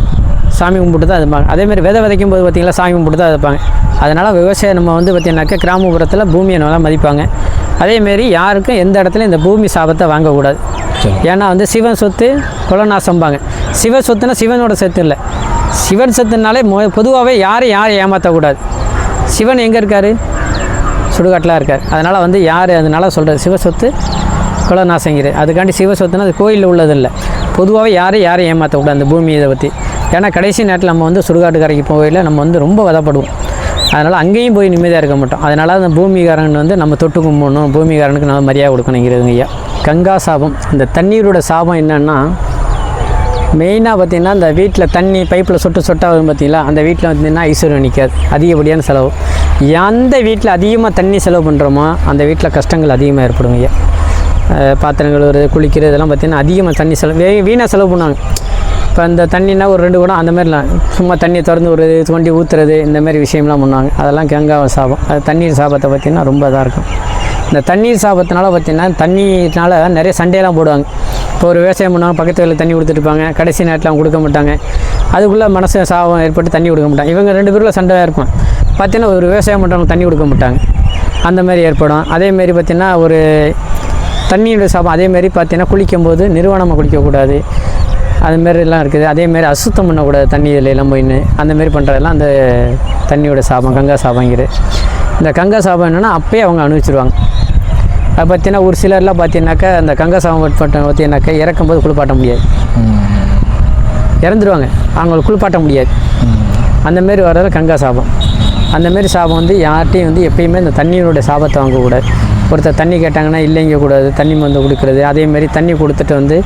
சாமி கும்பிட்டு தான் இருப்பாங்க. அதேமாதிரி விதைக்கும் போது பார்த்திங்களா சாமி கும்பிட்டு தான் இருப்பாங்க. அதனால் விவசாயம் நம்ம வந்து பார்த்திங்கனாக்கா கிராமப்புறத்தில் பூமியை நல்லா மதிப்பாங்க. அதேமாரி யாருக்கும் எந்த இடத்துலையும் இந்த பூமி சாபத்தை வாங்கக்கூடாது. ஏன்னா வந்து சிவன் சொத்து குலநாசம்பாங்க. சிவ சொத்துனா சிவனோட சொத்து இல்லை, சிவன் சொத்துனாலே பொதுவாகவே யாரையும் ஏமாற்றக்கூடாது. சிவன் எங்கே இருக்கார்? சுடுகாட்டில் இருக்கார். அதனால் வந்து யார் அதனால் சொல்கிறது சிவ சொத்து குலநாசங்கிற அதுக்காண்டி சிவ சொத்துனா அது கோயிலில் உள்ளதில்லை. பொதுவாகவே யாரையும் ஏமாற்றக்கூடாது அந்த பூமி இதை பற்றி. ஏன்னா கடைசி நேரத்தில் நம்ம வந்து சுடுகாட்டு கரைக்கு போகையில் நம்ம வந்து ரொம்ப வதப்படுவோம். அதனால் அங்கேயும் போய் நிம்மதியாக இருக்க மாட்டோம். அதனால் அந்த பூமிகாரன் வந்து நம்ம தொட்டு கும்பிடணும், பூமிகாரனுக்கு நம்ம மரியாதை கொடுக்கணுங்கிறதுங்க ஐயா. கங்கா சாபம், இந்த தண்ணீரோட சாபம் என்னென்னா மெயினாக பார்த்திங்கன்னா இந்த வீட்டில் தண்ணி பைப்பில் சொட்டாக வரும் பார்த்திங்களா, அந்த வீட்டில் பார்த்திங்கன்னா ஐஸ்வர்யம் நிற்காது, அதிகப்படியான செலவு. எந்த வீட்டில் அதிகமாக தண்ணி செலவு பண்ணுறோமோ அந்த வீட்டில் கஷ்டங்கள் அதிகமாக ஏற்படும் ஐயா. பாத்திரம் கழுவுறது குளிக்கிறது இதெல்லாம் பார்த்திங்கன்னா அதிகமாக தண்ணி செலவு வீணாக செலவு பண்ணுவாங்க. இப்போ இந்த தண்ணினா ஒரு 2 குடம் அந்த மாதிரிலாம் சும்மா தண்ணியை திறந்து ஒரு கொண்டு ஊற்றுறது இந்த மாதிரி விஷயம்லாம் பண்ணுவாங்க. அதெல்லாம் கங்கா சாபம். அது தண்ணீர் சாபத்தை பார்த்திங்கன்னா ரொம்ப இதாக இருக்கும். இந்த தண்ணீர் சாபத்தினால பார்த்திங்கன்னா தண்ணினால நிறைய சண்டையெல்லாம் போடுவாங்க. இப்போ ஒரு விவசாயம் பண்ணுவாங்க, பக்கத்து வேலை தண்ணி கொடுத்துருப்பாங்க, கடைசி நேரத்தில் அவங்க கொடுக்க மாட்டாங்க, அதுக்குள்ளே மனசு சாபம் ஏற்பட்டு தண்ணி கொடுக்க மாட்டாங்க. இவங்க 2 பேருக்குள்ள சண்டையாக இருக்கும். பார்த்திங்கன்னா ஒரு விவசாயம் பண்ணுறவங்க தண்ணி கொடுக்க மாட்டாங்க, அந்த மாதிரி ஏற்படும். அதேமாரி பார்த்திங்கன்னா ஒரு தண்ணியோட சாபம். அதேமாரி பார்த்திங்கன்னா குளிக்கும்போது நிறுவனமாக குளிக்கக்கூடாது, அதுமாரிலாம் இருக்குது. அதேமாரி அசுத்தம் பண்ணக்கூடாது தண்ணி இதிலெல்லாம் போயின்னு, அந்தமாரி பண்ணுறதெல்லாம் அந்த தண்ணியோட சாபம் கங்கா சாபங்கிற. இந்த கங்கா சாபம் என்னென்னா அப்போயே அவங்க அனுபவிச்சிருவாங்க. அது பார்த்தீங்கன்னா ஒரு சிலர்லாம் பார்த்தீங்கன்னாக்கா அந்த கங்கா சாபம் பார்த்தீங்கன்னாக்கா இறக்கும்போது குளிப்பாட்ட முடியாது, இறந்துருவாங்க, அவங்களுக்கு குளிப்பாட்ட முடியாது. அந்தமாரி வர்றது கங்கா சாபம். அந்தமாரி சாபம் வந்து யார்கிட்டையும் வந்து எப்பயுமே இந்த தண்ணியோட சாபத்தை வாங்கக்கூடாது. ஒருத்தர் தண்ணி கேட்டாங்கன்னா இல்லைங்க கூடாது, தண்ணி மருந்து கொடுக்குறது, அதேமாரி தண்ணி கொடுத்துட்டு வந்து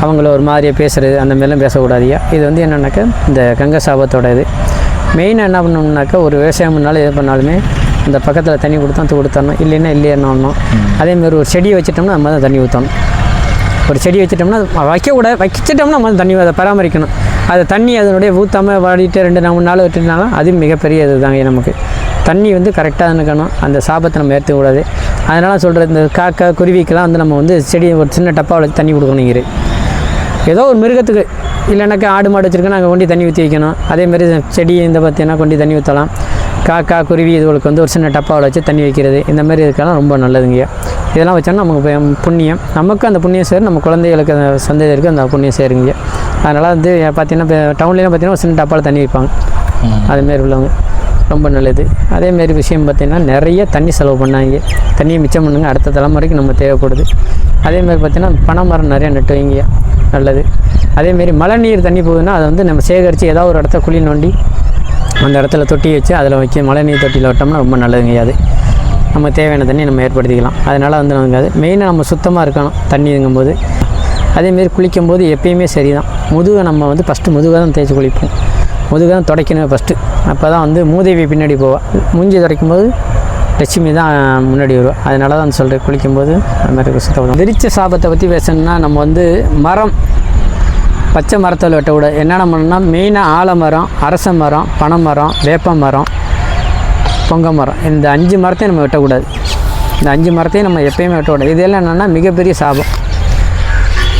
அவங்கள ஒரு மாதிரியாக பேசுகிறது அந்த மாதிரிலாம் பேசக்கூடாதுயா. இது வந்து என்னென்னாக்கா இந்த கங்கா சாபத்தோட இது மெயினாக என்ன பண்ணணும்னாக்கா ஒரு விவசாயம் பண்ணாலும் எது பண்ணாலுமே இந்த பக்கத்தில் தண்ணி கொடுத்தரணும், இல்லைன்னா இல்லையா ஒன்றும். அதேமாதிரி ஒரு செடியை வச்சிட்டோம்னா நம்ம தான் தண்ணி ஊற்றணும். ஒரு செடி வச்சிட்டோம்னா வைக்கக்கூடாது, வச்சிட்டோம்னா நம்ம தண்ணி அதை பராமரிக்கணும். அதை தண்ணி அதனுடைய ஊற்றாமல் வாடிட்டு 2-3 நாள் விட்டுனாலும் அது மிகப்பெரிய இது தாங்க. நமக்கு தண்ணி வந்து கரெக்டாக இருக்கணும், அந்த சாபத்தை நம்ம ஏற்றக்கூடாது. அதனால் சொல்கிறது இந்த காக்கா குருவிக்கெல்லாம் வந்து நம்ம வந்து செடி ஒரு சின்ன டப்பாவில் வச்சு தண்ணி கொடுக்கணுங்கிற. ஏதோ ஒரு மிருகத்துக்கு இல்லைனாக்கா ஆடு மாடு வச்சுருக்கோன்னா அங்கே கொண்டு தண்ணி ஊற்றி வைக்கணும். அதேமாரி செடி இந்த பார்த்தீங்கன்னா கொண்டு தண்ணி ஊற்றலாம். காக்கா குருவி இதுகளுக்கு வந்து ஒரு சின்ன டப்பாவில் வச்சு தண்ணி வைக்கிறது இந்த மாதிரி இதுக்கெல்லாம் ரொம்ப நல்லதுங்க. இதெல்லாம் வச்சோன்னா நமக்கு புண்ணியம், நமக்கு அந்த புண்ணியம் சேரும், நம்ம குழந்தைகளுக்கு அந்த சந்ததிக்கு அந்த புண்ணியம் சேருங்க. அதனால் வந்து பார்த்திங்கன்னா இப்போ டவுன்லேயும் பார்த்திங்கன்னா ஒரு சின்ன டப்பாவில் தண்ணி வைப்பாங்க, அதுமாரி உள்ளவங்க ரொம்ப நல்லது. அதேமாரி விஷயம் பார்த்திங்கன்னா நிறைய தண்ணி செலவு பண்ணாங்க, தண்ணியை மிச்சம் பண்ணுங்க, அடுத்த தலைமுறைக்கு நம்ம தேவைப்படுது. அதேமாதிரி பார்த்திங்கன்னா பனை மரம் நிறையா நட்டு வைங்க, நல்லது. அதேமாரி மழை நீர் தண்ணி போகுதுன்னா அதை வந்து நம்ம சேகரித்து ஏதாவது ஒரு இடத்த குழி நோண்டி அந்த இடத்துல தொட்டி வச்சு அதில் வைக்க மழை நீர் தொட்டியில் விட்டோம்னா ரொம்ப நல்லதுங்க. அது நம்ம தேவையான தண்ணி நம்ம ஏற்படுத்திக்கலாம். அதனால் வந்து நமக்கு அது மெயினாக நம்ம சுத்தமாக இருக்கணும் தண்ணிங்கும்போது. அதேமாரி குளிக்கும்போது எப்பயுமே சரி தான், முதுகை நம்ம வந்து ஃபஸ்ட்டு முதுகை தான் தேய்ச்சி குளிப்போம், முதுகை தான் துடைக்கணும் ஃபஸ்ட்டு. அப்போ தான் வந்து மூதேவி பின்னாடி போவாள், மூஞ்சி துடைக்கும்போது லட்சுமி தான் முன்னாடி வருவாள். அதனால தான் சொல்கிறேன் குளிக்கும்போது அது மாதிரி சுத்தம். விரிச்ச சாபத்தை பற்றி பேசணுன்னா நம்ம வந்து மரம் பச்சை மரத்தில் வெட்டக்கூடாது. என்னென்ன பண்ணணும்னா மெயினாக ஆலமரம், அரச மரம், பனை மரம், வேப்ப மரம், பொங்க மரம், இந்த 5 மரத்தையும் நம்ம வெட்டக்கூடாது. இந்த 5 மரத்தையும் நம்ம எப்பயுமே வெட்டக்கூடாது. இதெல்லாம் என்னென்னா மிகப்பெரிய சாபம்.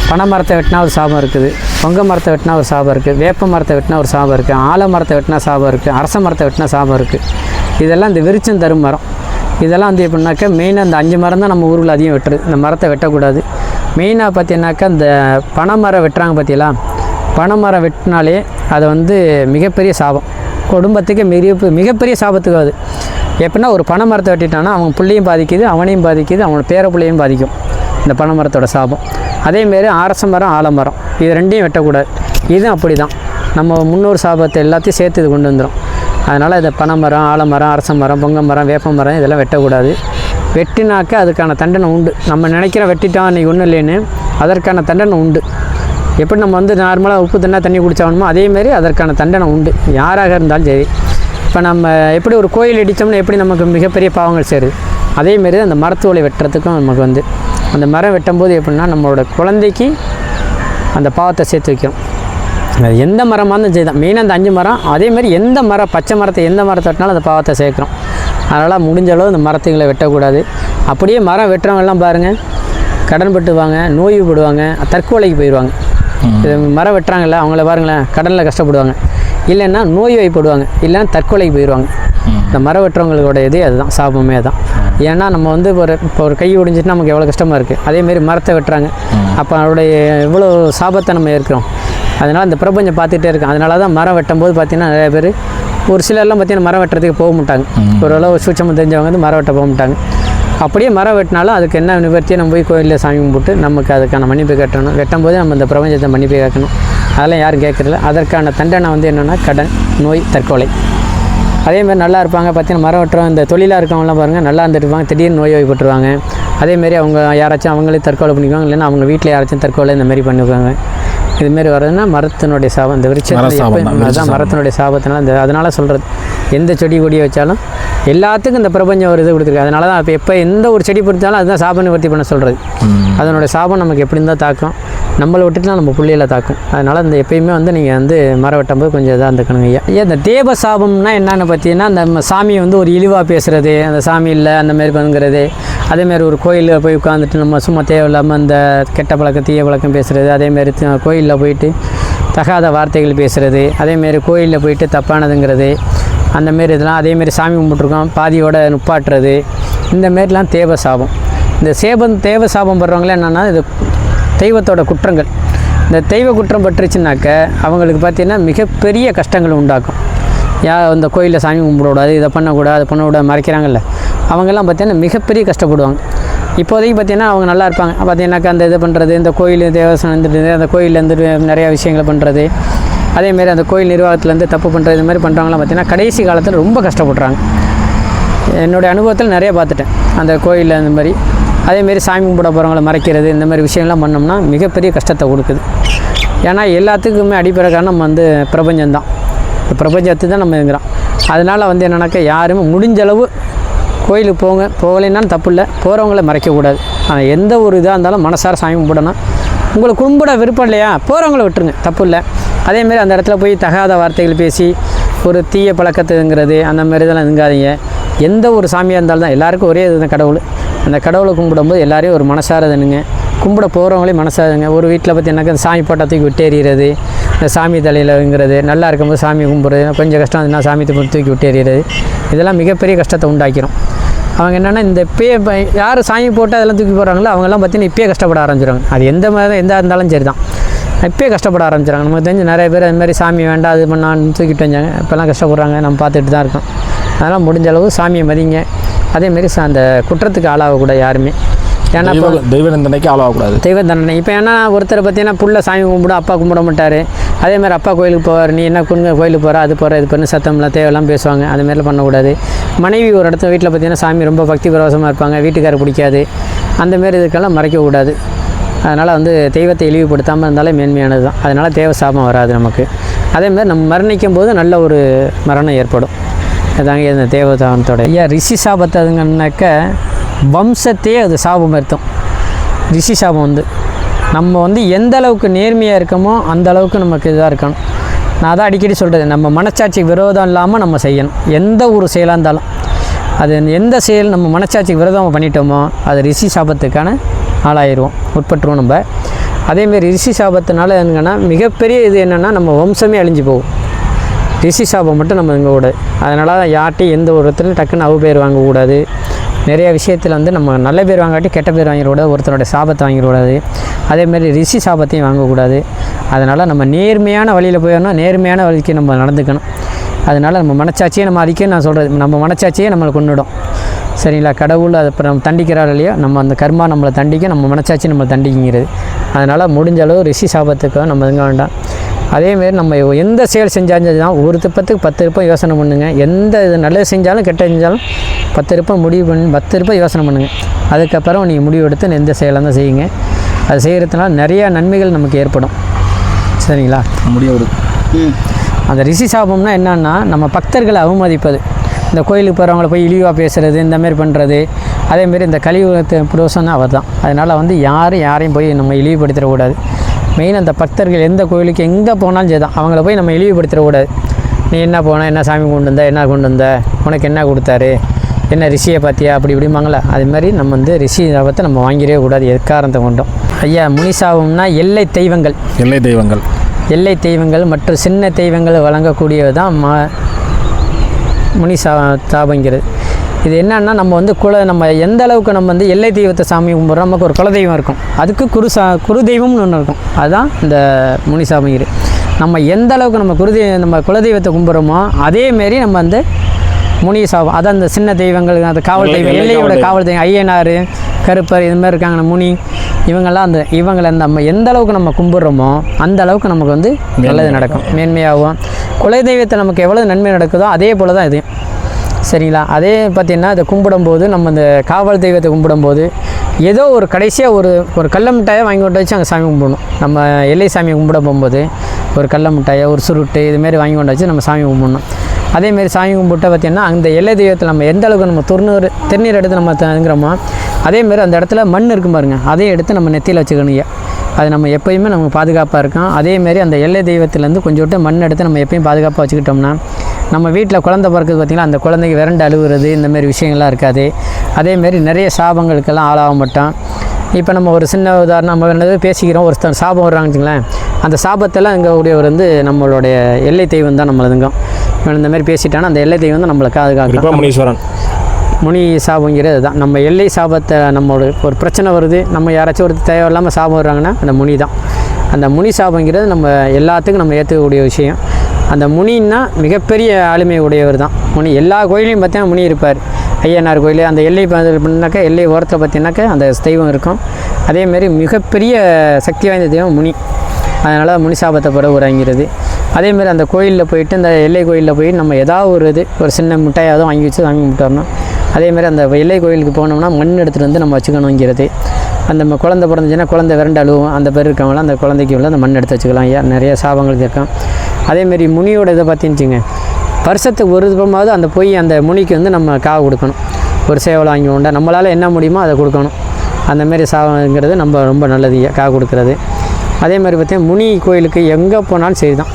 பனை மரத்தை வெட்டினா ஒரு சாபம் இருக்குது, பொங்க மரத்தை வெட்டினா ஒரு சாபம் இருக்குது, வேப்ப மரத்தை வெட்டினா ஒரு சாபம் இருக்குது, ஆல மரத்தை வெட்டினா சாபம் இருக்குது, அரச மரத்தை வெட்டினா சாபம் இருக்குது. இதெல்லாம் இந்த விருச்சம் தரும் மரம். இதெல்லாம் வந்து எப்படின்னாக்கா மெயினாக இந்த 5 மரம் தான் நம்ம ஊரில் அதிகம் வெட்டுறது. இந்த மரத்தை வெட்டக்கூடாது. மெயினாக பார்த்தீங்கன்னாக்கா இந்த பனை மரம் வெட்டுறாங்க பார்த்தீங்களா, பனை மரம் வெட்டினாலே அது வந்து மிகப்பெரிய சாபம், குடும்பத்துக்கு மிகப்பெரிய சாபத்துக்கு அது. எப்படின்னா ஒரு பனை மரத்தை வெட்டிட்டான்னா அவன் பிள்ளையும் பாதிக்குது, அவனையும் பாதிக்குது, அவனோட பேர பிள்ளையும் பாதிக்கும் இந்த பனை மரத்தோட சாபம். அதேமாரி அரச மரம் ஆலமரம் இது 2ஐயும் வெட்டக்கூடாது. இதுவும் அப்படி தான், நம்ம முன்னோர் சாபத்தை எல்லாத்தையும் சேர்த்து இது கொண்டு வந்துடும். அதனால் இந்த பனை மரம், ஆலமரம், அரச மரம், பொங்க மரம், வேப்ப மரம் இதெல்லாம் வெட்டக்கூடாது. வெட்டினாக்கா அதுக்கான தண்டனை உண்டு. நம்ம நினைக்கிற வெட்டிட்டோம் இன்றைக்கி ஒன்றும் இல்லைன்னு, அதற்கான தண்டனை உண்டு. எப்படி நம்ம வந்து நார்மலாக உப்பு தண்ணி குடித்தாகணுமோ அதேமாரி அதற்கான தண்டனை உண்டு, யாராக இருந்தாலும் சரி. இப்போ நம்ம எப்படி ஒரு கோயில் இடித்தோம்னா எப்படி நமக்கு மிகப்பெரிய பாவங்கள் சேருது, அதேமாரி அந்த மரத்தோலை வெட்டுறதுக்கும் நமக்கு வந்து அந்த மரம் வெட்டும்போது எப்படின்னா நம்மளோட குழந்தைக்கு அந்த பாவத்தை சேர்த்து வைக்கிறோம். அது எந்த மரமாக இருந்தாலும் சரி தான், மெயினாக அந்த 5 மரம். அதேமாதிரி எந்த மரம், பச்சை மரத்தை எந்த மரத்தை வெட்டினாலும் அந்த பாவத்தை சேர்க்குறோம். அதனால் முடிஞ்ச அளவு இந்த மரத்துங்களை வெட்டக்கூடாது. அப்படியே மரம் வெட்டுறவங்கெல்லாம் பாருங்கள் கடன்பட்டுவாங்க, நோய்படுவாங்க, தற்கொலைக்கு போயிடுவாங்க. இது மரம் வெட்டுறாங்கல்ல அவங்கள பாருங்களேன், கடனில் கஷ்டப்படுவாங்க, இல்லைன்னா நோய் வாய்ப்படுவாங்க, இல்லைன்னா தற்கொலைக்கு போயிடுவாங்க. இந்த மரம் வெட்டுறவங்களோட இதே அதுதான், சாபமே அதுதான். ஏன்னா நம்ம வந்து இப்போ ஒரு கை ஒடிஞ்சிட்டு நமக்கு எவ்வளோ கஷ்டமாக இருக்குது, அதேமாரி மரத்தை வெட்டுறாங்க, அப்போ அவருடைய எவ்வளோ சாபத்தை நம்ம இருக்கிறோம். அதனால் இந்த பிரபஞ்சம் பார்த்துட்டே இருக்கோம். அதனால தான் மரம் வெட்டும் போது பார்த்திங்கன்னா நிறைய பேர், ஒரு சிலர்லாம் பார்த்திங்கன்னா மரம் வெட்டுறதுக்கு போக மாட்டாங்க. ஓரளவு சூட்சமாக தெரிஞ்சவங்க வந்து மரம் வெட்ட போக மாட்டாங்க. அப்படியே மரம் வெட்டினாலும் அதுக்கு என்ன நிவர்த்தியை நம்ம போய் கோயிலில் சாமி கும்பிட்டு நமக்கு அதுக்கான மன்னிப்பு கட்டணும். வெட்டும்போது நம்ம இந்த பிரபஞ்சத்தை மன்னிப்பு கேட்கணும். அதெல்லாம் யாரும் கேட்குறதில்ல. அதற்கான தண்டனை வந்து என்னென்னா கடன், நோய், தற்கொலை. அதேமாதிரி நல்லா இருப்பாங்க பார்த்தீங்கன்னா மரம் வெட்டுறோம் இந்த தொழிலாக இருக்கவங்களாம் பாருங்கள் நல்லா இருந்துருப்பாங்க, திடீர்னு நோய் வாய்ப்பட்டுருவாங்க. அதேமாரி அவங்க யாராச்சும் அவங்களே தற்கொலை பண்ணிக்குவாங்க, இல்லைன்னா அவங்க வீட்டில் யாராச்சும் தற்கொலை இந்தமாரி பண்ணிக்குவாங்க. இதுமாரி வர்றதுன்னா மரத்தினுடைய சாபம், இந்த விருட்சம் அதுதான் மரத்தினுடைய சாபத்தினால அதனால் சொல்கிறது, எந்த செடி கொடியை வச்சாலும் எல்லாத்துக்கும் இந்த பிரபஞ்சம் ஒரு இது கொடுத்துருக்கு. அதனால தான் இப்போ எந்த ஒரு செடி பொறுத்தாலும் அதுதான் சாப நிவர்த்தி பண்ண சொல்கிறது. அதனுடைய சாபம் நமக்கு எப்படி இருந்தால் தாக்கும், நம்மளை விட்டுட்டுலாம் நம்ம பிள்ளையில தாக்கும். அதனால் இந்த எப்பயுமே வந்து நீங்கள் வந்து மரம் வெட்டும்போது கொஞ்சம் இதாக இருந்துக்கணுங்க ஐயா. இந்த தேவ சாபம்னா என்னென்னு பார்த்தீங்கன்னா, அந்த சாமியை வந்து ஒரு இழிவாக பேசுகிறது, அந்த சாமி இல்லை அந்தமாரி பண்ணுங்கிறது. அதேமாரி ஒரு கோயிலில் போய் உட்காந்துட்டு நம்ம சும்மா தேவையில்லாமல் அந்த கெட்ட பழக்கம் தீய பழக்கம் பேசுகிறது. அதேமாரி கோயிலில் போயிட்டு தகாத வார்த்தைகள் பேசுகிறது. அதேமாரி கோயிலில் போயிட்டு தப்பானதுங்கிறது, அந்தமாரி இதெல்லாம். அதேமாரி சாமி கும்பிட்ருக்கோம் பாதியோட நுப்பாட்டுறது, இந்தமாரிலாம் தேவ சாபம். இந்த தேவ சாபம் படுறவங்களே என்னென்னா இது தெய்வத்தோட குற்றங்கள். இந்த தெய்வ குற்றம் பட்டுருச்சுனாக்க அவங்களுக்கு பார்த்திங்கன்னா மிகப்பெரிய கஷ்டங்கள் உண்டாக்கும். இந்த கோயிலில் சாமி கும்பிடக்கூடாது, இதை பண்ணக்கூடாது, அதை பண்ணக்கூடாது மறைக்கிறாங்கல்ல, அவங்கெல்லாம் பார்த்திங்கன்னா மிகப்பெரிய கஷ்டப்படுவாங்க. இப்போதைக்கு பார்த்திங்கன்னா அவங்க நல்லா இருப்பாங்க. பார்த்திங்கனாக்கா அந்த இது பண்ணுறது, இந்த கோயில் தேவஸ்தானம் இருந்துட்டு அந்த கோயிலேருந்து நிறையா விஷயங்களை பண்ணுறது, அதேமாரி அந்த கோயில் நிர்வாகத்துலேருந்து தப்பு பண்ணுறது, இது மாதிரி பண்ணுறவங்களாம் பார்த்திங்கன்னா கடைசி காலத்தில் ரொம்ப கஷ்டப்படுறாங்க. என்னுடைய அனுபவத்தில் நிறைய பார்த்துட்டேன் அந்த கோயிலில் இந்த மாதிரி. அதேமாரி சாமி கும்பிட போகிறவங்கள மறைக்கிறது, இந்த மாதிரி விஷயங்கள்லாம் பண்ணோம்னா மிகப்பெரிய கஷ்டத்தை கொடுக்குது. ஏன்னா எல்லாத்துக்குமே அடிப்படை காரணம் வந்து பிரபஞ்சம்தான். இந்த பிரபஞ்சத்தை தான் நம்ம இருக்கிறோம். அதனால் வந்து என்னன்னாக்கா யாருமே முடிஞ்சளவு கோயிலுக்கு போகலைன்னாலும் தப்பு இல்லை, போகிறவங்கள மறைக்கக்கூடாது. ஆனால் எந்த ஒரு இதாக இருந்தாலும் மனசார சாமி கும்பிடணும். உங்களுக்கு கும்பிட விருப்பம் இல்லையா, போகிறவங்கள விட்டுருங்க, தப்பு இல்லை. அதேமாரி அந்த இடத்துல போய் தகாத வார்த்தைகள் பேசி ஒரு தீய பழக்கத்துங்கிறது அந்த மாதிரி இதெல்லாம் இருங்காதீங்க. எந்த ஒரு சாமியாக இருந்தாலும் தான் எல்லாருக்கும் ஒரே இதுதான் கடவுள். அந்த கடவுளை கும்பிடும்போது எல்லாரையும் ஒரு மனசார தண்ணுங்க, கும்பிட போகிறவங்களையும் மனசாருங்க. ஒரு வீட்டில் பார்த்தீங்கன்னாக்கா சாமி போட்டத்துக்கு விட்டேறிகிறது, இந்த சாமி தலையிலங்கிறது, நல்லா இருக்கும்போது சாமி கும்பிட்றது, கொஞ்சம் கஷ்டம் அதுனா சாமி தூக்கி விட்டேறிகிறது, இதெல்லாம் மிகப்பெரிய கஷ்டத்தை உண்டாக்கிறோம். அவங்க என்னென்னா இந்த இப்பயே யார் சாமி போட்டு அதெல்லாம் தூக்கி போடுறாங்களோ அவங்கெல்லாம் பார்த்தீங்கன்னா இப்பயே கஷ்டப்பட ஆரம்பிச்சிடுவாங்க. அது எந்த மாதிரி எதாக இருந்தாலும் சரி தான், இப்போயே கஷ்டப்பட ஆரம்பிச்சிடுறாங்க. நமக்கு தெரிஞ்சு நிறைய பேர் அது மாதிரி சாமி வேண்டாம் அது பண்ணான்னு தூக்கிட்டு வந்தாங்க, இப்போல்லாம் கஷ்டப்படுறாங்க, நம்ம பார்த்துட்டு தான் இருக்கோம். அதனால் முடிஞ்ச அளவு சாமியை மதிங்க. அதேமாரி அந்த குற்றத்துக்கு ஆளாகக்கூடாது யாருமே. ஏன்னா இப்போ தெய்வ தண்டனைக்கு ஆளாகக்கூடாது. தெய்வ தண்டனை இப்போ ஏன்னா ஒருத்தரை பார்த்தீங்கன்னா புள்ள சாமி கும்பிடும், அப்பா கும்பிட மாட்டார். அதேமாதிரி அப்பா கோயிலுக்கு போவார், நீ என்ன கோயிலுக்கு போகிற, அது போகிற, இது பண்ணு சத்தம்லாம் தேவையெல்லாம் பேசுவாங்க. அதுமாரிலாம் பண்ணக்கூடாது. மனைவி ஒரு இடத்துல வீட்டில் பார்த்தீங்கன்னா சாமி ரொம்ப பக்தி பரவசமாக இருப்பாங்க, வீட்டுக்காரர் பிடிக்காது, அந்தமாரி இதுக்கெல்லாம் மறைக்கக்கூடாது. அதனால் வந்து தெய்வத்தை இழிவுபடுத்தாமல் இருந்தாலே மேன்மையானது தான். அதனால் தேவ சாபம் வராது நமக்கு. அதேமாதிரி நம்ம மரணிக்கும் போது நல்ல ஒரு மரணம் ஏற்படும். அதாங்க இந்த தேவதானத்தோட ரிஷி சாபத்ததுங்கன்னாக்க வம்சத்தையே அது சாபம் அர்த்தம். ரிஷி சாபம் வந்து நம்ம வந்து எந்த அளவுக்கு நேர்மையாக இருக்கோமோ அந்த அளவுக்கு நமக்கு இதாக இருக்கணும். நான் தான் அடிக்கடி சொல்கிறது, நம்ம மனச்சாட்சிக்கு விரோதம் இல்லாமல் நம்ம செய்யணும். எந்த ஒரு செயலாக இருந்தாலும் அது எந்த செயல் நம்ம மனச்சாட்சிக்கு விரதம் பண்ணிட்டோமோ அது ரிஷி சாபத்துக்கான ஆளாயிடுவோம், உட்பட்டுருவோம் நம்ம. அதேமாரி ரிஷி சாபத்தினால என்னங்கன்னா மிகப்பெரிய இது என்னென்னா நம்ம வம்சமே அழிஞ்சு போகும். ரிஷி சாபம் மட்டும் நம்ம இங்கே கூடாது. அதனால் யார்ட்டையும் எந்த ஒரு இடத்துலையும் டக்குன்னு பேர் வாங்கக்கூடாது. நிறைய விஷயத்தில் வந்து நம்ம நல்ல பேர் வாங்காட்டி கெட்ட பேர் வாங்கிடக்கூடாது, ஒருத்தரோட சாபத்தை வாங்கிடக்கூடாது. அதேமாதிரி ரிஷி சாபத்தையும் வாங்கக்கூடாது. அதனால் நம்ம நேர்மையான வழியில் போயிடணும், நேர்மையான வழிக்கு நம்ம நடந்துக்கணும். அதனால் நம்ம மனச்சாட்சியை நம்ம அதிகம் நான் சொல்கிறது, நம்ம மனச்சாட்சியே நம்மளை கொண்டுடும். சரிங்களா? கடவுள் அதை இப்போ நம்ம தண்டிக்கிறாரு இல்லையா, நம்ம அந்த கர்மா நம்மளை தண்டிக்க, நம்ம மனச்சாட்சி நம்மளை தண்டிக்கிறது. அதனால் முடிஞ்ச அளவு ரிஷி சாபத்துக்கு நம்ம இதுங்க வேண்டாம். அதேமாரி நம்ம எந்த செயல் செஞ்சாலும் தான் ஒரு திருப்பத்துக்கு 10 திருப்பம் யோசனை பண்ணுங்கள். எந்த இது நல்லது செஞ்சாலும் கெட்ட செஞ்சாலும் 10 திருப்பம் முடிவு பண்ணி 10 திருப்பம் யோசனை பண்ணுங்கள். அதுக்கப்புறம் நீங்கள் முடிவு எடுத்து எந்த செயலாக தான் செய்யுங்க. அது செய்கிறதுனால நிறையா நன்மைகள் நமக்கு ஏற்படும். சரிங்களா? முடிவு. அந்த ரிஷி சாபம்னா என்னன்னா நம்ம பக்தர்களை அவமதிப்பது, இந்த கோயிலுக்கு போகிறவங்கள போய் இழிவாக பேசுகிறது, இந்தமாரி பண்ணுறது. அதேமாரி இந்த கலியுகத்து புரோசம் அவர் தான். அதனால் வந்து யாரையும் போய் நம்ம இழிவுபடுத்திடக்கூடாது. மெயின் அந்த பக்தர்கள் எந்த கோயிலுக்கு எங்கே போனாலும் சரி தான், அவங்கள போய் நம்ம இழிவுபடுத்திடக்கூடாது. நீ என்ன போனால் என்ன சாமி கொண்டு வந்த, என்ன கொண்டு வந்த, உனக்கு என்ன கொடுத்தாரு, என்ன ரிஷியை பார்த்தியா, அப்படி இப்படிம்பாங்களே. அதுமாதிரி நம்ம வந்து ரிஷி சாபத்தை நம்ம வாங்கிடவே கூடாது எக்காரணத்தை கொண்டோம். ஐயா, முனி சாபம்னா எல்லை தெய்வங்கள், எல்லை தெய்வங்கள் மற்றும் சின்ன தெய்வங்கள் வழங்கக்கூடியது தான் முனி சாபங்கிறது. இது என்னன்னா நம்ம வந்து நம்ம எந்த அளவுக்கு நம்ம வந்து எல்லை தெய்வத்தை சாமி கும்பிட்றோம், நமக்கு ஒரு குலதெய்வம் இருக்கும், அதுக்கு குரு தெய்வம்னு ஒன்று இருக்கும். அதுதான் இந்த முனி சாபங்கிறது. நம்ம எந்த அளவுக்கு நம்ம குலதெய்வத்தை கும்பிட்றோமோ அதேமாரி நம்ம வந்து முனி சாபம், அதான் அந்த சின்ன தெய்வங்கள், அந்த காவல் தெய்வம், எல்லையோட காவல் தெய்வம், ஐயனார், கருப்பர், இது மாதிரி இருக்காங்க முனி, இவங்களை நம்ம எந்த அளவுக்கு நம்ம கும்பிட்றோமோ அந்த அளவுக்கு நமக்கு வந்து நல்லது நடக்கும், மேன்மையாகும். குலதெய்வத்தை நமக்கு எவ்வளோ நன்மை நடக்குதோ அதே போல் தான் இது. சரிங்களா? அதே பார்த்திங்கன்னா இதை கும்பிடும்போது, நம்ம இந்த காவல் தெய்வத்தை கும்பிடும்போது ஏதோ ஒரு கடைசியாக ஒரு கடல மிட்டாயை வாங்கி கொண்டு வச்சு அங்கே சாமி கும்பிடணும். நம்ம எல்லை சாமியை கும்பிட போகும்போது ஒரு கடல மிட்டாயை, ஒரு சுருட்டு, இதுமாரி வாங்கி கொண்டு வச்சு நம்ம சாமி கும்பிடணும். அதேமாரி சாமி கும்பிட்ட பார்த்திங்கன்னா அந்த எல்லை தெய்வத்தில் நம்ம எந்த அளவுக்கு நம்ம திருநீர் எடுத்து நம்ம தங்குறோமோ அதேமாரி அந்த இடத்துல மண் இருக்கும் பாருங்கள், அதையும் எடுத்து நம்ம நெத்தியில் வச்சுக்கணுங்க. அது நம்ம எப்போயுமே நமக்கு பாதுகாப்பாக இருக்கும். அதேமாரி அந்த எல்லை தெய்வத்திலேருந்து கொஞ்சோட்டு மண் எடுத்து நம்ம எப்பயும் பாதுகாப்பாக வச்சுக்கிட்டோம்னா நம்ம வீட்டில் குழந்தை பிறக்குது பார்த்திங்களா, அந்த குழந்தைக்கு விரண்டு அழுகுறது, இந்தமாரி விஷயங்கள்லாம் இருக்காது. அதேமாரி நிறைய சாபங்களுக்கெல்லாம் ஆளாக மாட்டோம். இப்போ நம்ம ஒரு சின்ன உதாரணம், நம்ம என்னது பேசிக்கிறோம், ஒரு சாபம் வர்றாங்கன்னு வச்சுங்களேன், அந்த சாபத்தெல்லாம் இங்கே உடையவர் வந்து நம்மளுடைய எல்லை தெய்வம் தான் நம்மளுதுங்கும். இந்த மாதிரி பேசிட்டானா அந்த எல்லை தெய்வம் தான் நம்மளை பாதுகாக்கும். முனீஸ்வரன் முனி சாபங்கிறது தான். நம்ம எல்லை சாபத்தை, நம்மளோட ஒரு பிரச்சனை வருது, நம்ம யாராச்சும் ஒரு தேவையில்லாமல் சாபம் வர்றாங்கன்னா அந்த முனி தான். அந்த முனி சாபங்கிறது நம்ம எல்லாத்துக்கும் நம்ம ஏற்றுக்கக்கூடிய விஷயம். அந்த முனின்னா மிகப்பெரிய ஆளுமை உடையவர் தான் முனி. எல்லா கோயிலையும் பார்த்தீங்கன்னா முனி இருப்பார். ஐயனார் கோயில் அந்த எல்லை பண்ணாக்கா, எல்லை ஓரத்தில் பார்த்தீங்கன்னாக்கா அந்த தெய்வம் இருக்கும். அதேமாரி மிகப்பெரிய சக்தி வாய்ந்த தெய்வம் முனி. அதனால் முனி சாபத்தை பட உறங்கிறது. அதேமாரி அந்த கோயிலில் போயிட்டு, அந்த எல்லை கோயிலில் போய் நம்ம ஏதாவது ஒரு சின்ன மிட்டாயாவது வாங்கி வச்சு வாங்கி விட்டுறணும். அதேமாதிரி அந்த எல்லை கோயிலுக்கு போனோம்னா மண் எடுத்துகிட்டு வந்து நம்ம வச்சுக்கணுங்கிறது. அந்த குழந்தை பிறந்துச்சுன்னா குழந்தை விரண்டு அழுவும், அந்த பேர் இருக்கவங்களாம் அந்த குழந்தைக்கு உள்ள அந்த மண் எடுத்து வச்சுக்கலாம். ஐயா, நிறைய சாபங்கள் இருக்கும். அதேமாரி முனியோட இதை பார்த்தின்னு வருஷத்துக்கு ஒரு ரூபமாவது அந்த முனிக்கு வந்து நம்ம காவு கொடுக்கணும். ஒரு சேவலை வாங்கி கொண்டா நம்மளால் என்ன முடியுமோ அதை கொடுக்கணும். அந்தமாரி சாபங்கிறது நம்ம ரொம்ப நல்லது காவு கொடுக்குறது. அதேமாதிரி பார்த்திங்கன்னா முனி கோயிலுக்கு எங்கே போனாலும் சரி தான்,